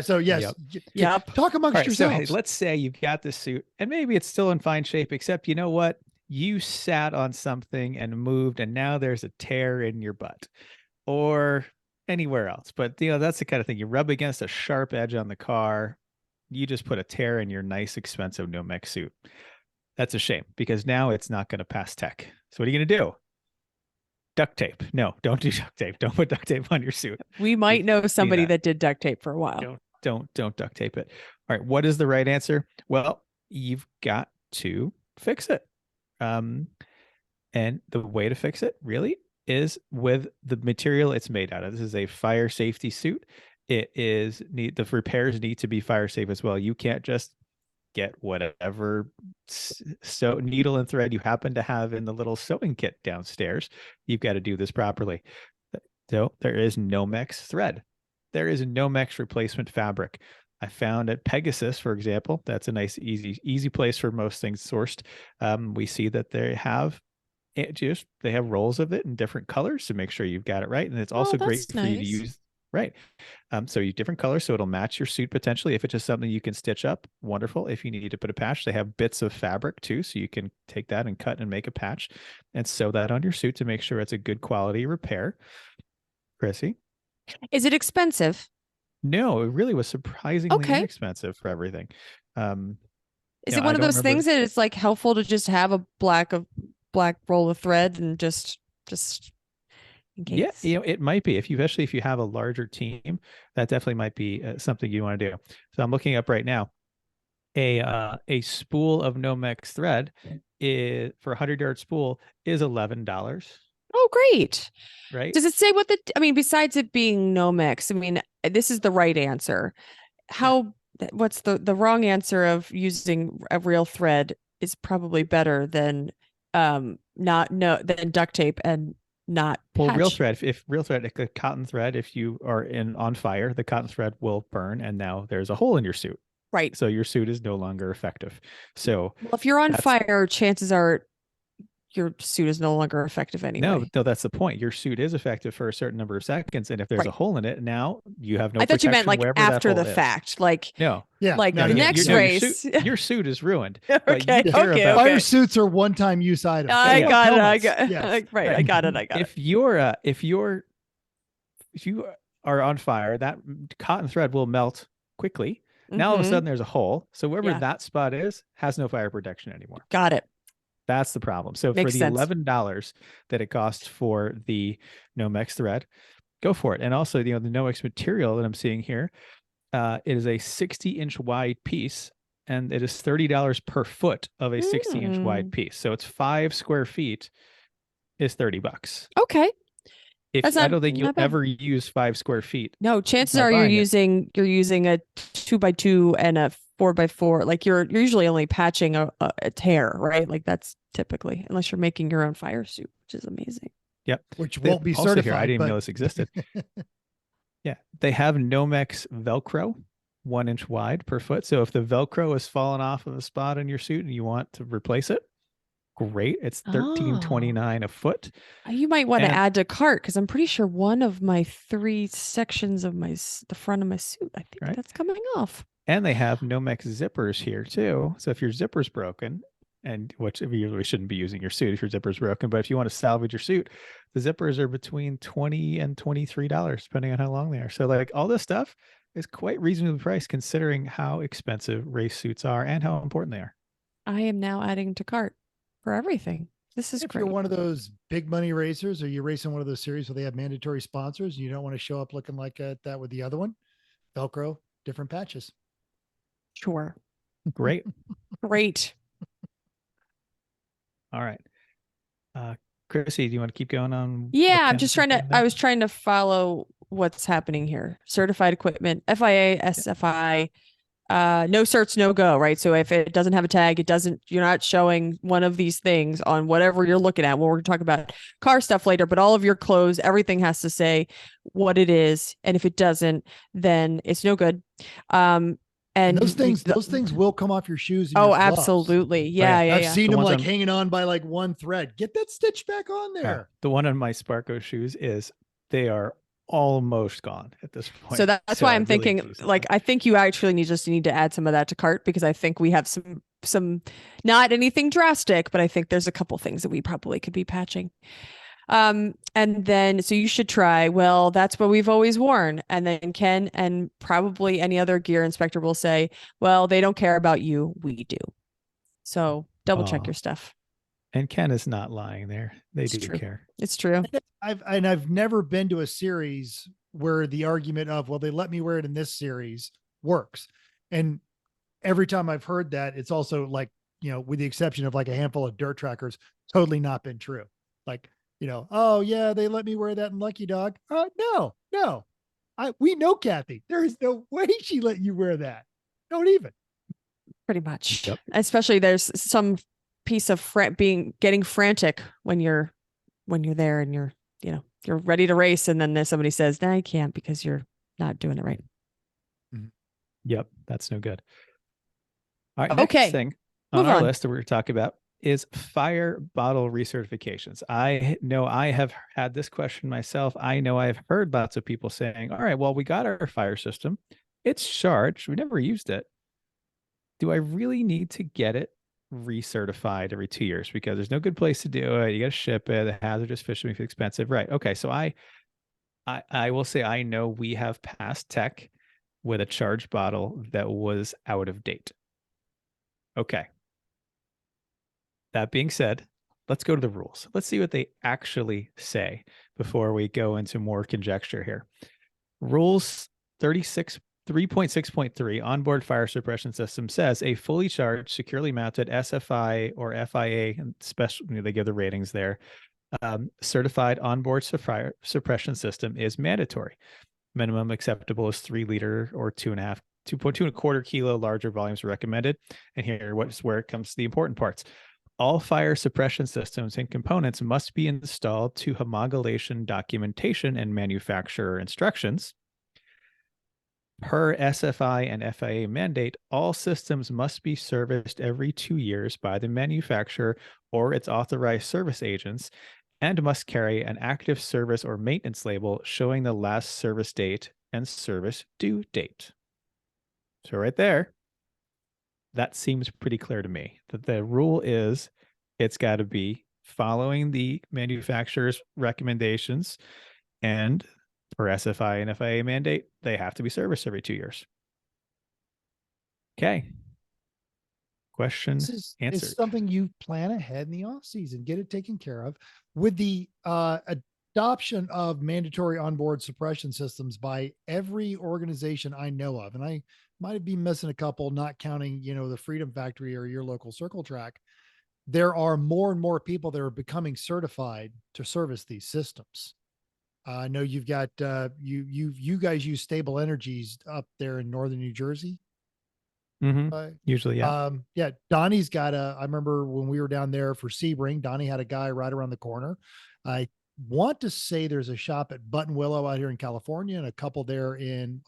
So yes. Yep. Talk amongst yourselves. So, hey, let's say you've got this suit and maybe it's still in fine shape, except you know what? You sat on something and moved and now there's a tear in your butt or anywhere else. But that's the kind of thing you rub against a sharp edge on the car. You just put a tear in your nice, expensive Nomex suit. That's a shame because now it's not going to pass tech. So what are you going to do? duct tape. No, don't do duct tape. Don't put duct tape on your suit. We might know somebody that. that did duct tape for a while. Don't duct tape it. All right. What is the right answer? Well, you've got to fix it. And the way to fix it really is with the material it's made out of. This is a fire safety suit. The repairs need to be fire safe as well. You can't just get whatever needle and thread you happen to have in the little sewing kit downstairs. You've got to do this properly. So there is Nomex thread. There is a Nomex replacement fabric. I found at Pegasus, for example, that's a nice, easy place for most things sourced. We see that they have rolls of it in different colors to make sure you've got it right. And it's also great for you to use. Right. So you different colors, so it'll match your suit potentially. If it's just something you can stitch up, wonderful. If you need to put a patch, they have bits of fabric too, so you can take that and cut and make a patch and sew that on your suit to make sure it's a good quality repair. Chrissy? Is it expensive? No, it really was surprisingly inexpensive for everything. Is it one of those things that it's like helpful to just have a black roll of thread and just in case? Yeah, it might be. Especially if you have a larger team, that definitely might be something you want to do. So I'm looking up right now. A spool of Nomex thread for a 100-yard spool is $11. Oh, great. Right. Does it say besides it being Nomex, this is the right answer. What's the wrong answer of using a real thread is probably better than than duct tape and not patch. Well, real thread, the cotton thread, if you are on fire, the cotton thread will burn and now there's a hole in your suit. Right. So your suit is no longer effective. So if you're on fire, chances are your suit is no longer effective anyway. No, that's the point. Your suit is effective for a certain number of seconds, and if there's a hole in it, now you have no. I thought you meant like after the fact, like no, the next race. Your suit is ruined. Okay. Fire suits are one-time use items. I got it. Right. I got it. If you are on fire, that cotton thread will melt quickly. Now all of a sudden there's a hole, so wherever that spot is has no fire protection anymore. Got it. That's the problem. So for the $11 that it costs for the Nomex thread, go for it. And also, the Nomex material that I'm seeing here, it is a 60-inch wide piece, and it is $30 per foot of a 60-inch wide piece. So it's 5 square feet is $30. Okay. I don't think you'll ever use 5 square feet. No, chances are you're using a 2x2 and a 4x4. Like you're usually only patching a tear, right? Like that's typically, unless you're making your own fire suit, which is amazing. Yep. Which won't be certified. Here, I didn't even know this existed. Yeah. They have Nomex Velcro, 1 inch wide per foot. So if the Velcro has fallen off of a spot on your suit and you want to replace it, great. It's $13.29 a foot. You might want to add to cart, because I'm pretty sure one of my 3 sections of the front of my suit, I think that's coming off. And they have Nomex zippers here too. So if your zipper's broken, and which you really shouldn't be using your suit if your zipper's broken, but if you want to salvage your suit, the zippers are between $20 and $23, depending on how long they are. So like all this stuff is quite reasonably priced considering how expensive race suits are and how important they are. I am now adding to cart for everything. This is great. If you're one of those big money racers, or you're racing one of those series where they have mandatory sponsors, and you don't want to show up looking like that with the other one, Velcro, different patches. Sure. Great. Great. All right. Chrissy, do you want to keep going on? Yeah, I'm just I was trying to follow what's happening here. Certified equipment, FIA, SFI, no certs, no go, right? So if it doesn't have a tag, you're not showing one of these things on whatever you're looking at. Well, we're going to talk about car stuff later, but all of your clothes, everything has to say what it is. And if it doesn't, then it's no good. And those things will come off your shoes. Oh, absolutely. Yeah. I've seen them like hanging on by like one thread. Get that stitch back on there. The one on my Sparko shoes they are almost gone at this point. So that's why I'm thinking, like, I think you actually need to add some of that to cart, because I think we have some not anything drastic, but I think there's a couple things that we probably could be patching. And then, so you should try, well, that's what we've always worn. And then Ken and probably any other gear inspector will say, well, they don't care about you. We do. So double check your stuff. And Ken is not lying there. They do care. It's true. I've never been to a series where the argument of, well, they let me wear it in this series works. And every time I've heard that, it's also like, with the exception of like a handful of dirt trackers, totally not been true. Like, oh yeah, they let me wear that in Lucky Dog. No. We know Kathy. There is no way she let you wear that. Don't even. Pretty much. Yep. Especially there's some piece of getting frantic when you're there and you're ready to race, and then somebody says, "No, I can't because you're not doing it right." Yep, that's no good. All right, Okay, next thing on move our on. list that we're talking about is fire bottle recertifications. I know I have had this question myself. I know I've heard lots of people saying, all right, well, we got our fire system. It's charged. We never used it. Do I really need to get it recertified every 2 years? Because there's no good place to do it. You got to ship it. The hazardous fish makes it expensive. Right. Okay. So I will say I know we have passed tech with a charged bottle that was out of date. Okay. That being said, let's go to the rules. Let's see what they actually say before we go into more conjecture here. Rules 3.6.3 onboard fire suppression system says a fully charged, securely mounted SFI or FIA, and especially they give the ratings there, certified onboard fire suppression system is mandatory. Minimum acceptable is 3 liter or 2.25 kilo. Larger volumes are recommended. And here, where it comes to the important parts. All fire suppression systems and components must be installed to homologation documentation and manufacturer instructions. Per SFI and FIA mandate, all systems must be serviced every 2 years by the manufacturer or its authorized service agents and must carry an active service or maintenance label showing the last service date and service due date. So right there, that seems pretty clear to me that the rule is it's got to be following the manufacturer's recommendations, and per SFI and FIA mandate, they have to be serviced every 2 years. Okay. Question answered. Is something you plan ahead in the off season, get it taken care of. With the adoption of mandatory onboard suppression systems by every organization I know of, and I might be missing a couple, not counting, the Freedom Factory or your local Circle Track. There are more and more people that are becoming certified to service these systems. I know you've got you guys use Stable Energies up there in northern New Jersey. Usually, yeah. Yeah. Donnie's got I remember when we were down there for Sebring, Donnie had a guy right around the corner. I want to say there's a shop at Button Willow out here in California and a couple there in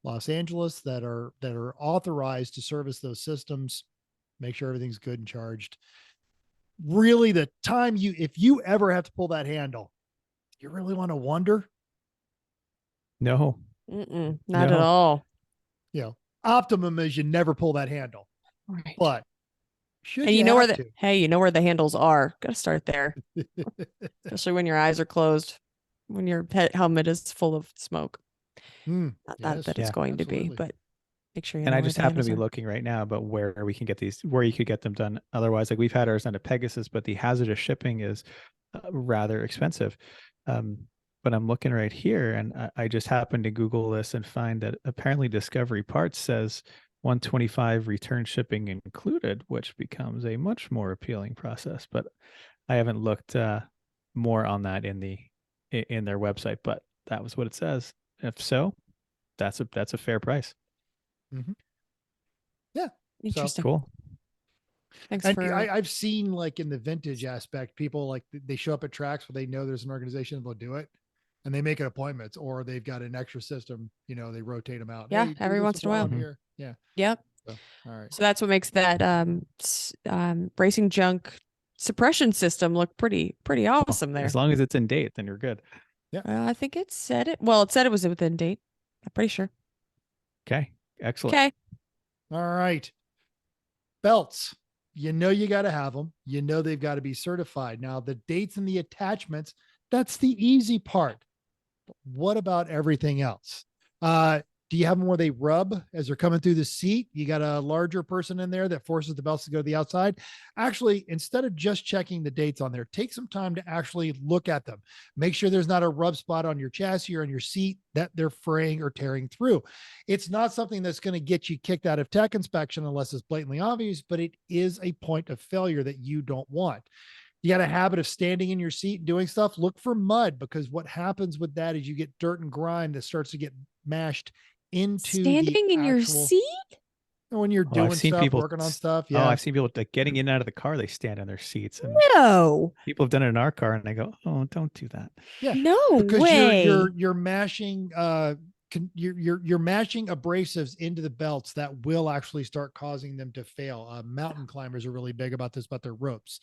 Los Angeles that are authorized to service those systems, make sure everything's good and charged. Really, the time if you ever have to pull that handle, you really want to wonder? No. Not at all. Optimum is you never pull that handle. Right. But should and you know where the the handles are. Got to start there. Especially when your eyes are closed, when your helmet is full of smoke. Not that it's going to be, but make sure you know. And I just happen to be looking right now about where we can get these, where you could get them done. Otherwise, like we've had ours on a Pegasus, but the hazardous shipping is rather expensive. But I'm looking right here, and I just happened to Google this and find that apparently Discovery Parts says 125 return shipping included, which becomes a much more appealing process. But I haven't looked more on that in their website, but that was what it says. If so, that's a fair price. Mm-hmm. Yeah. Interesting. So, cool. Thanks and for. I've seen like in the vintage aspect, people like they show up at tracks where they know there's an organization that'll do it, and they make an appointment, or they've got an extra system. They rotate them out. Yeah, hey, every once in a while. Here. Yeah. Yep. So, all right. So that's what makes that racing junk suppression system look pretty awesome there. As long as it's in date, then you're good. Yeah. I think it said it. Well, it said it was within date. I'm pretty sure. Okay. Excellent. Okay. All right. Belts. You got to have them. They've got to be certified. Now, the dates and the attachments, that's the easy part. What about everything else? Do you have them where they rub as they're coming through the seat? You got a larger person in there that forces the belts to go to the outside. Actually, instead of just checking the dates on there, take some time to actually look at them. Make sure there's not a rub spot on your chassis or on your seat that they're fraying or tearing through. It's not something that's going to get you kicked out of tech inspection unless it's blatantly obvious, but it is a point of failure that you don't want. You got a habit of standing in your seat and doing stuff, look for mud, because what happens with that is you get dirt and grime that starts to get mashed into Standing in your seat? When you're doing stuff, working on stuff. Yeah. Oh, I've seen people like getting in and out of the car. They stand on their seats. And No. people have done it in our car and they go, oh, don't do that. Yeah. No because way. You're mashing, you're mashing abrasives into the belts that will actually start causing them to fail. Mountain climbers are really big about this, about their ropes.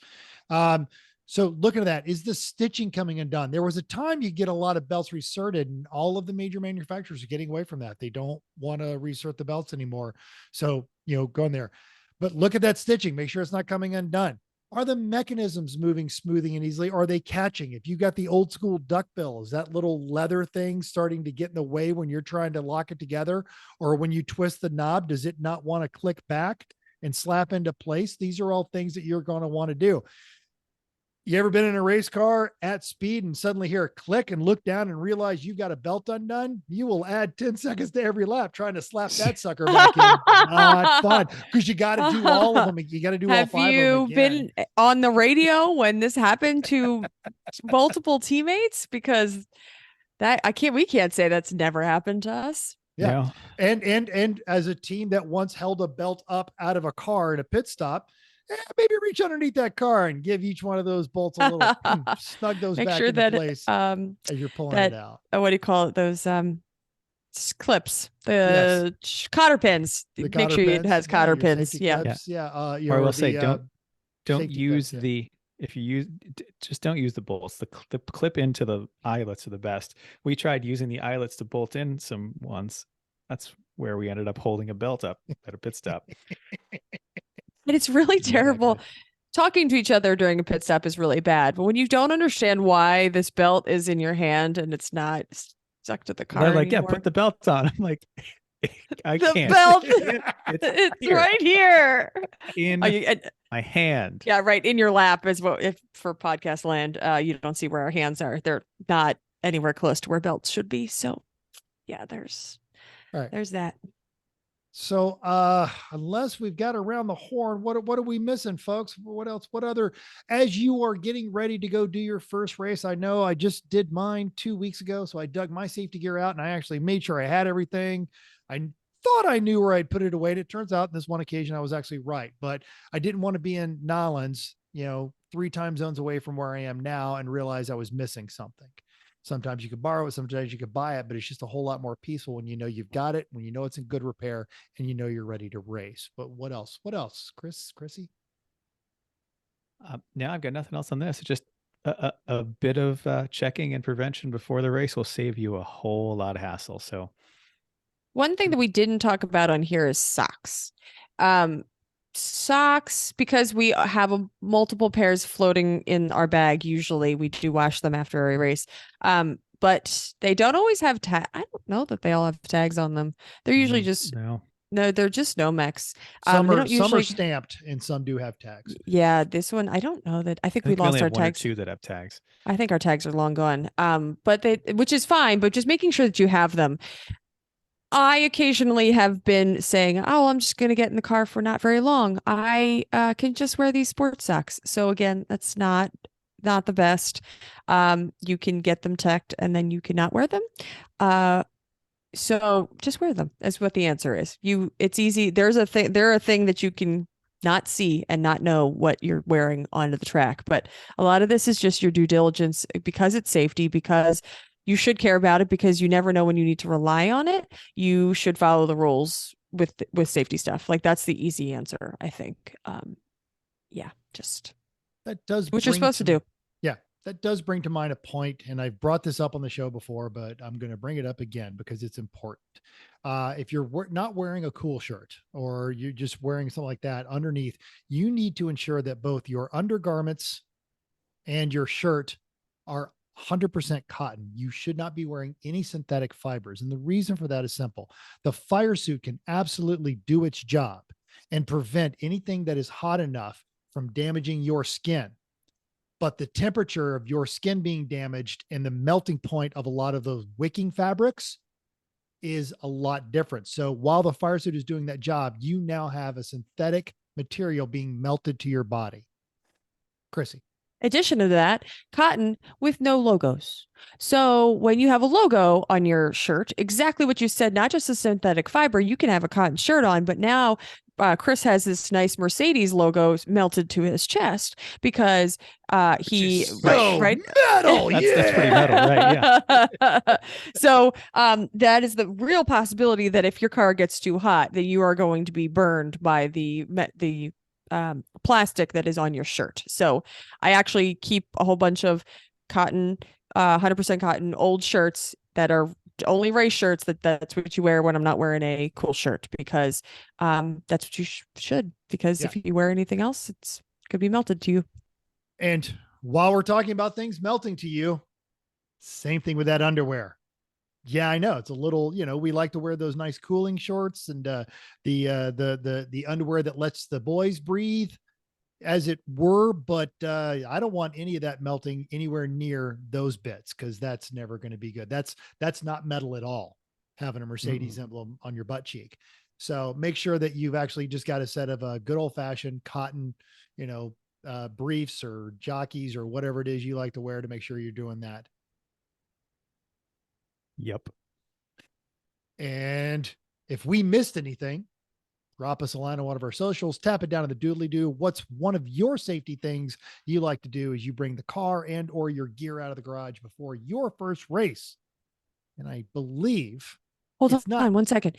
So looking at that, is the stitching coming undone? There was a time you get a lot of belts reserted, and all of the major manufacturers are getting away from that. They don't want to resert the belts anymore. So, go in there, but look at that stitching, make sure it's not coming undone. Are the mechanisms moving smoothly and easily? Are they catching? If you got the old school duckbill, is that little leather thing starting to get in the way when you're trying to lock it together? Or when you twist the knob, does it not want to click back and slap into place? These are all things that you're going to want to do. You ever been in a race car at speed and suddenly hear a click and look down and realize you've got a belt undone? You will add 10 seconds to every lap trying to slap that sucker back in. Not fun, because you got to do all of them. You got to do all 5 of them. Have you been on the radio when this happened to multiple teammates? Because we can't say that's never happened to us. Yeah. And as a team that once held a belt up out of a car in a pit stop, maybe reach underneath that car and give each one of those bolts a little snug those back into place as you're pulling it out. What do you call it? Those clips, cotter pins. Make sure it has cotter pins. Yeah. Or I will say, don't use just don't use the bolts. The clip into the eyelets are the best. We tried using the eyelets to bolt in some ones. That's where we ended up holding a belt up at a pit stop. And it's really terrible. Talking to each other during a pit stop is really bad. But when you don't understand why this belt is in your hand and it's not stuck to the car, they're like, anymore. Yeah, put the belt on. I'm like, I can't. The belt, it's here. Right here in my hand. Yeah, right in your lap is what. If for podcast land, you don't see where our hands are. They're not anywhere close to where belts should be. So, yeah, there's that. So unless we've got around the horn, what are we missing, folks? What else? What other, as you are getting ready to go do your first race? I know I just did mine 2 weeks ago. So I dug my safety gear out and I actually made sure I had everything. I thought I knew where I'd put it away. And it turns out this one occasion I was actually right, but I didn't want to be in Nolans, 3 time zones away from where I am now and realize I was missing something. Sometimes you could borrow it, sometimes you could buy it, but it's just a whole lot more peaceful when you know you've got it, when you know it's in good repair, and you know you're ready to race. But what else? What else, Chrissy? Now I've got nothing else on this. It's just a bit of checking and prevention before the race will save you a whole lot of hassle. So one thing that we didn't talk about on here is socks. Socks, because we have multiple pairs floating in our bag. Usually we do wash them after a race. But they don't always have I don't know that they all have tags on them. They're usually just they're just Nomex. Some are stamped and some do have tags. Yeah, this one I don't know that. I think we lost our tags. 1 or 2 that have tags. I think our tags are long gone. But which is fine, but just making sure that you have them. I occasionally have been saying, oh, I'm just going to get in the car for not very long. I can just wear these sports socks. So again, that's not the best. You can get them teched and then you cannot wear them. So just wear them. That's what the answer is. It's easy. They're a thing that you can not see and not know what you're wearing onto the track. But a lot of this is just your due diligence because it's safety, because you should care about it, because you never know when you need to rely on it. You should follow the rules with safety stuff. Like that's the easy answer, I think. Just that does what you're supposed to do. Yeah, that does bring to mind a point, and I've brought this up on the show before, but I'm going to bring it up again because it's important. If you're not wearing a cool shirt or you're just wearing something like that underneath, you need to ensure that both your undergarments and your shirt are 100% cotton. You should not be wearing any synthetic fibers. And the reason for that is simple. The fire suit can absolutely do its job and prevent anything that is hot enough from damaging your skin. But the temperature of your skin being damaged and the melting point of a lot of those wicking fabrics is a lot different. So while the fire suit is doing that job, you now have a synthetic material being melted to your body. Chrissy. Addition to that, cotton with no logos. So when you have a logo on your shirt, exactly what you said, not just a synthetic fiber, you can have a cotton shirt on, but now Chris has this nice Mercedes logo melted to his chest because he right metal. That's pretty metal, right? Yeah. So that is the real possibility that if your car gets too hot, that you are going to be burned by the plastic that is on your shirt. So I actually keep a whole bunch of cotton, 100% cotton old shirts that are only race shirts. That's what you wear when I'm not wearing a cool shirt, because that's what you should, because if you wear anything else, it's could be melted to you. And while we're talking about things melting to you, same thing with that underwear. Yeah, I know it's a little, we like to wear those nice cooling shorts and the underwear that lets the boys breathe, as it were. But I don't want any of that melting anywhere near those bits, because that's never going to be good. That's not metal at all, having a Mercedes emblem on your butt cheek. So make sure that you've actually just got a set of a good old fashioned cotton, briefs or jockeys or whatever it is you like to wear, to make sure you're doing that. Yep. And if we missed anything, drop us a line on one of our socials, tap it down in the doodly doo. What's one of your safety things you like to do as you bring the car and or your gear out of the garage before your first race? And I believe Hold on 1 second.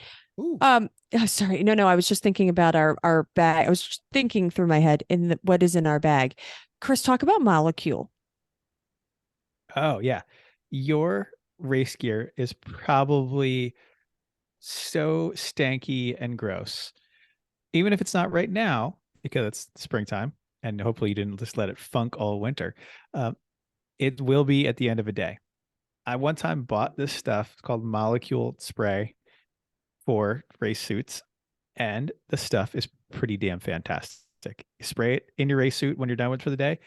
Sorry. No, I was just thinking about our bag. I was just thinking through my head what is in our bag. Chris, talk about molecule. Oh yeah. Your race gear is probably so stanky and gross, even if it's not right now, because it's springtime and hopefully you didn't just let it funk all winter. It will be at the end of a day. I one time bought this stuff. It's called Molecule Spray for race suits, and the stuff is pretty damn fantastic. You spray it in your race suit when you're done with for the day.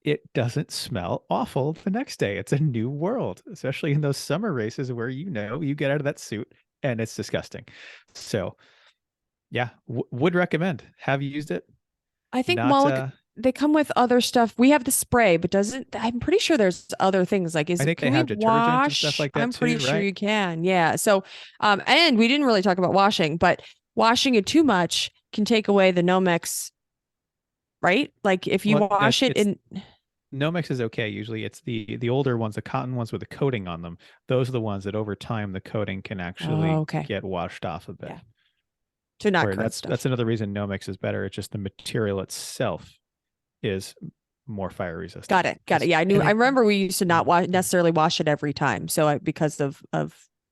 It doesn't smell awful the next day. It's a new world, especially in those summer races where you get out of that suit and it's disgusting. So yeah, would recommend. Have you used it? I think they come with other stuff. We have the spray, but I'm pretty sure there's other things like, I think they have detergent and stuff like that I'm pretty too, sure right? you can. Yeah. So, and we didn't really talk about washing, but washing it too much can take away the Nomex, right? Like if you wash it in. Nomex is okay. Usually it's the older ones, the cotton ones with the coating on them. Those are the ones that over time, the coating can actually get washed off a bit. Yeah. To not current stuff. That's another reason Nomex is better. It's just the material itself is more fire resistant. Got it. Yeah, I remember we used to not necessarily wash it every time. So because of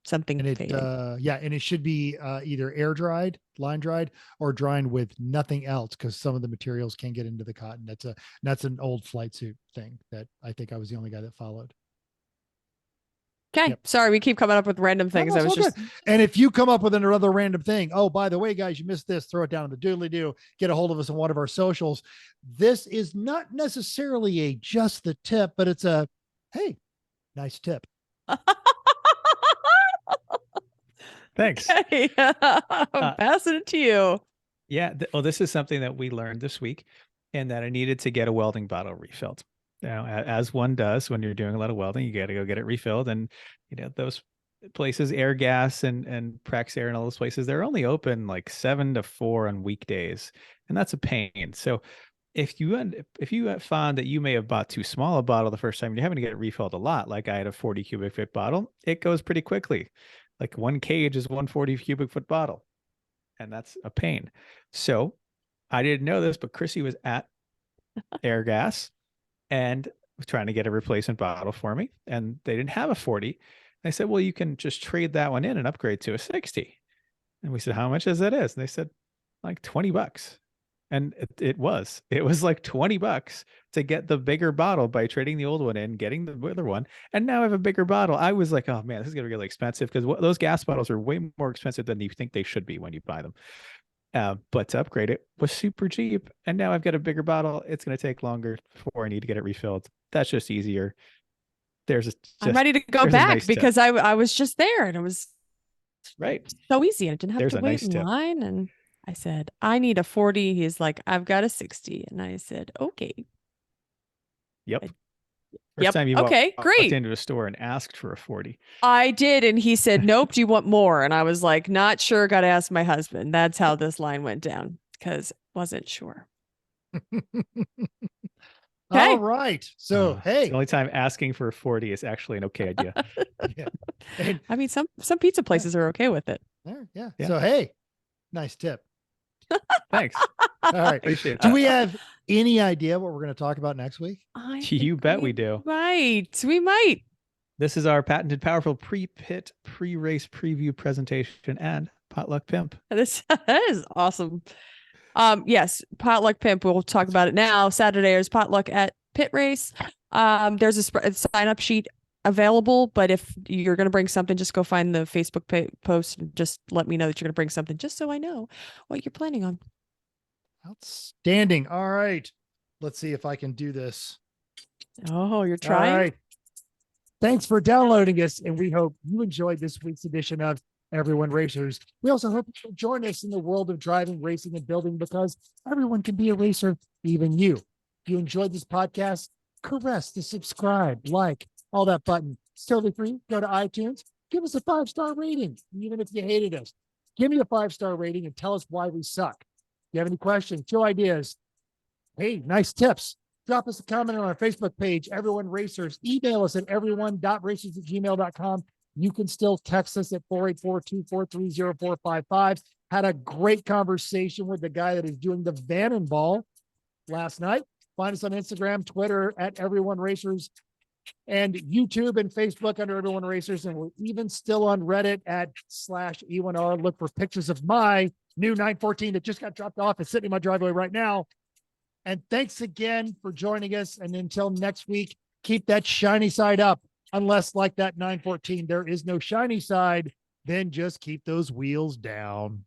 something. And and it should be either air dried, line dried, or drying with nothing else, because some of the materials can get into the cotton. That's an old flight suit thing that I think I was the only guy that followed. Okay. Yep. Sorry, we keep coming up with random things. I was just good. And if you come up with another random thing, oh, by the way, guys, you missed this, throw it down in the doodly doo, get a hold of us on one of our socials. This is not necessarily a just the tip, but it's a, hey, nice tip. Thanks. Okay. I'm passing it to you. Yeah. This is something that we learned this week, and that I needed to get a welding bottle refilled. Now, as one does when you're doing a lot of welding, you got to go get it refilled. And, those places, Air Gas and Praxair and all those places, they're only open like 7 to 4 on weekdays. And that's a pain. So if you found that you may have bought too small a bottle the first time, you're having to get it refilled a lot. Like I had a 40 cubic foot bottle. It goes pretty quickly. Like one cage is 140 cubic foot bottle. And that's a pain. So I didn't know this, but Chrissy was at Air Gas and was trying to get a replacement bottle for me. And they didn't have a 40. And I said, well, you can just trade that one in and upgrade to a 60. And we said, how much is that? And they said, like $20. And it was like $20 to get the bigger bottle by trading the old one in, getting the other one. And now I have a bigger bottle. I was like, oh man, this is going to be really expensive, because those gas bottles are way more expensive than you think they should be when you buy them. But to upgrade it was super cheap. And now I've got a bigger bottle. It's going to take longer before I need to get it refilled. That's just easier. I'm ready to go back because I was just there and it was right. so easy. And I didn't have There's to a wait nice in tip. line. And I said, I need a 40. He's like, I've got a 60. And I said, okay. Yep. Yep. Time you okay, walked great. into a store and asked for a 40. I did. And he said, nope, do you want more? And I was like, not sure. Got to ask my husband. That's how this line went down because wasn't sure. All right. So, hey. The only time asking for a 40 is actually an okay idea. Yeah. And, I mean, some pizza places are okay with it. yeah. So, hey, nice tip. Thanks. All right. Appreciate it. Do we have any idea what we're going to talk about next week? You bet we do. We might. This is our patented, powerful pre-pit, pre-race preview presentation and potluck pimp. That is awesome. Yes, potluck pimp. We'll talk about it now. Saturday is potluck at Pit Race. There's a sign up sheet available, but if you're going to bring something, just go find the Facebook post and just let me know that you're going to bring something, just so I know what you're planning on. Outstanding. All right. Let's see if I can do this. Oh, you're trying? All right. Thanks for downloading us, and we hope you enjoyed this week's edition of Everyone Racers. We also hope you'll join us in the world of driving, racing, and building, because everyone can be a racer, even you. If you enjoyed this podcast, caress the subscribe, like, all that button. It's totally free. Go to iTunes, give us a 5-star rating. Even if you hated us, give me a 5-star rating and tell us why we suck. If you have any questions, show ideas, hey, nice tips, drop us a comment on our Facebook page, Everyone Racers. Email us at everyone.racers@gmail.com. You can still text us at 484-243-0455. Had a great conversation with the guy that is doing the Vannenball last night. Find us on Instagram, Twitter at Everyone Racers, and YouTube and Facebook under Everyone Racers. And we're even still on Reddit at /E1R. Look for pictures of my new 914 that just got dropped off. It's sitting in my driveway right now. And thanks again for joining us. And until next week, keep that shiny side up. Unless, like that 914, there is no shiny side, then just keep those wheels down.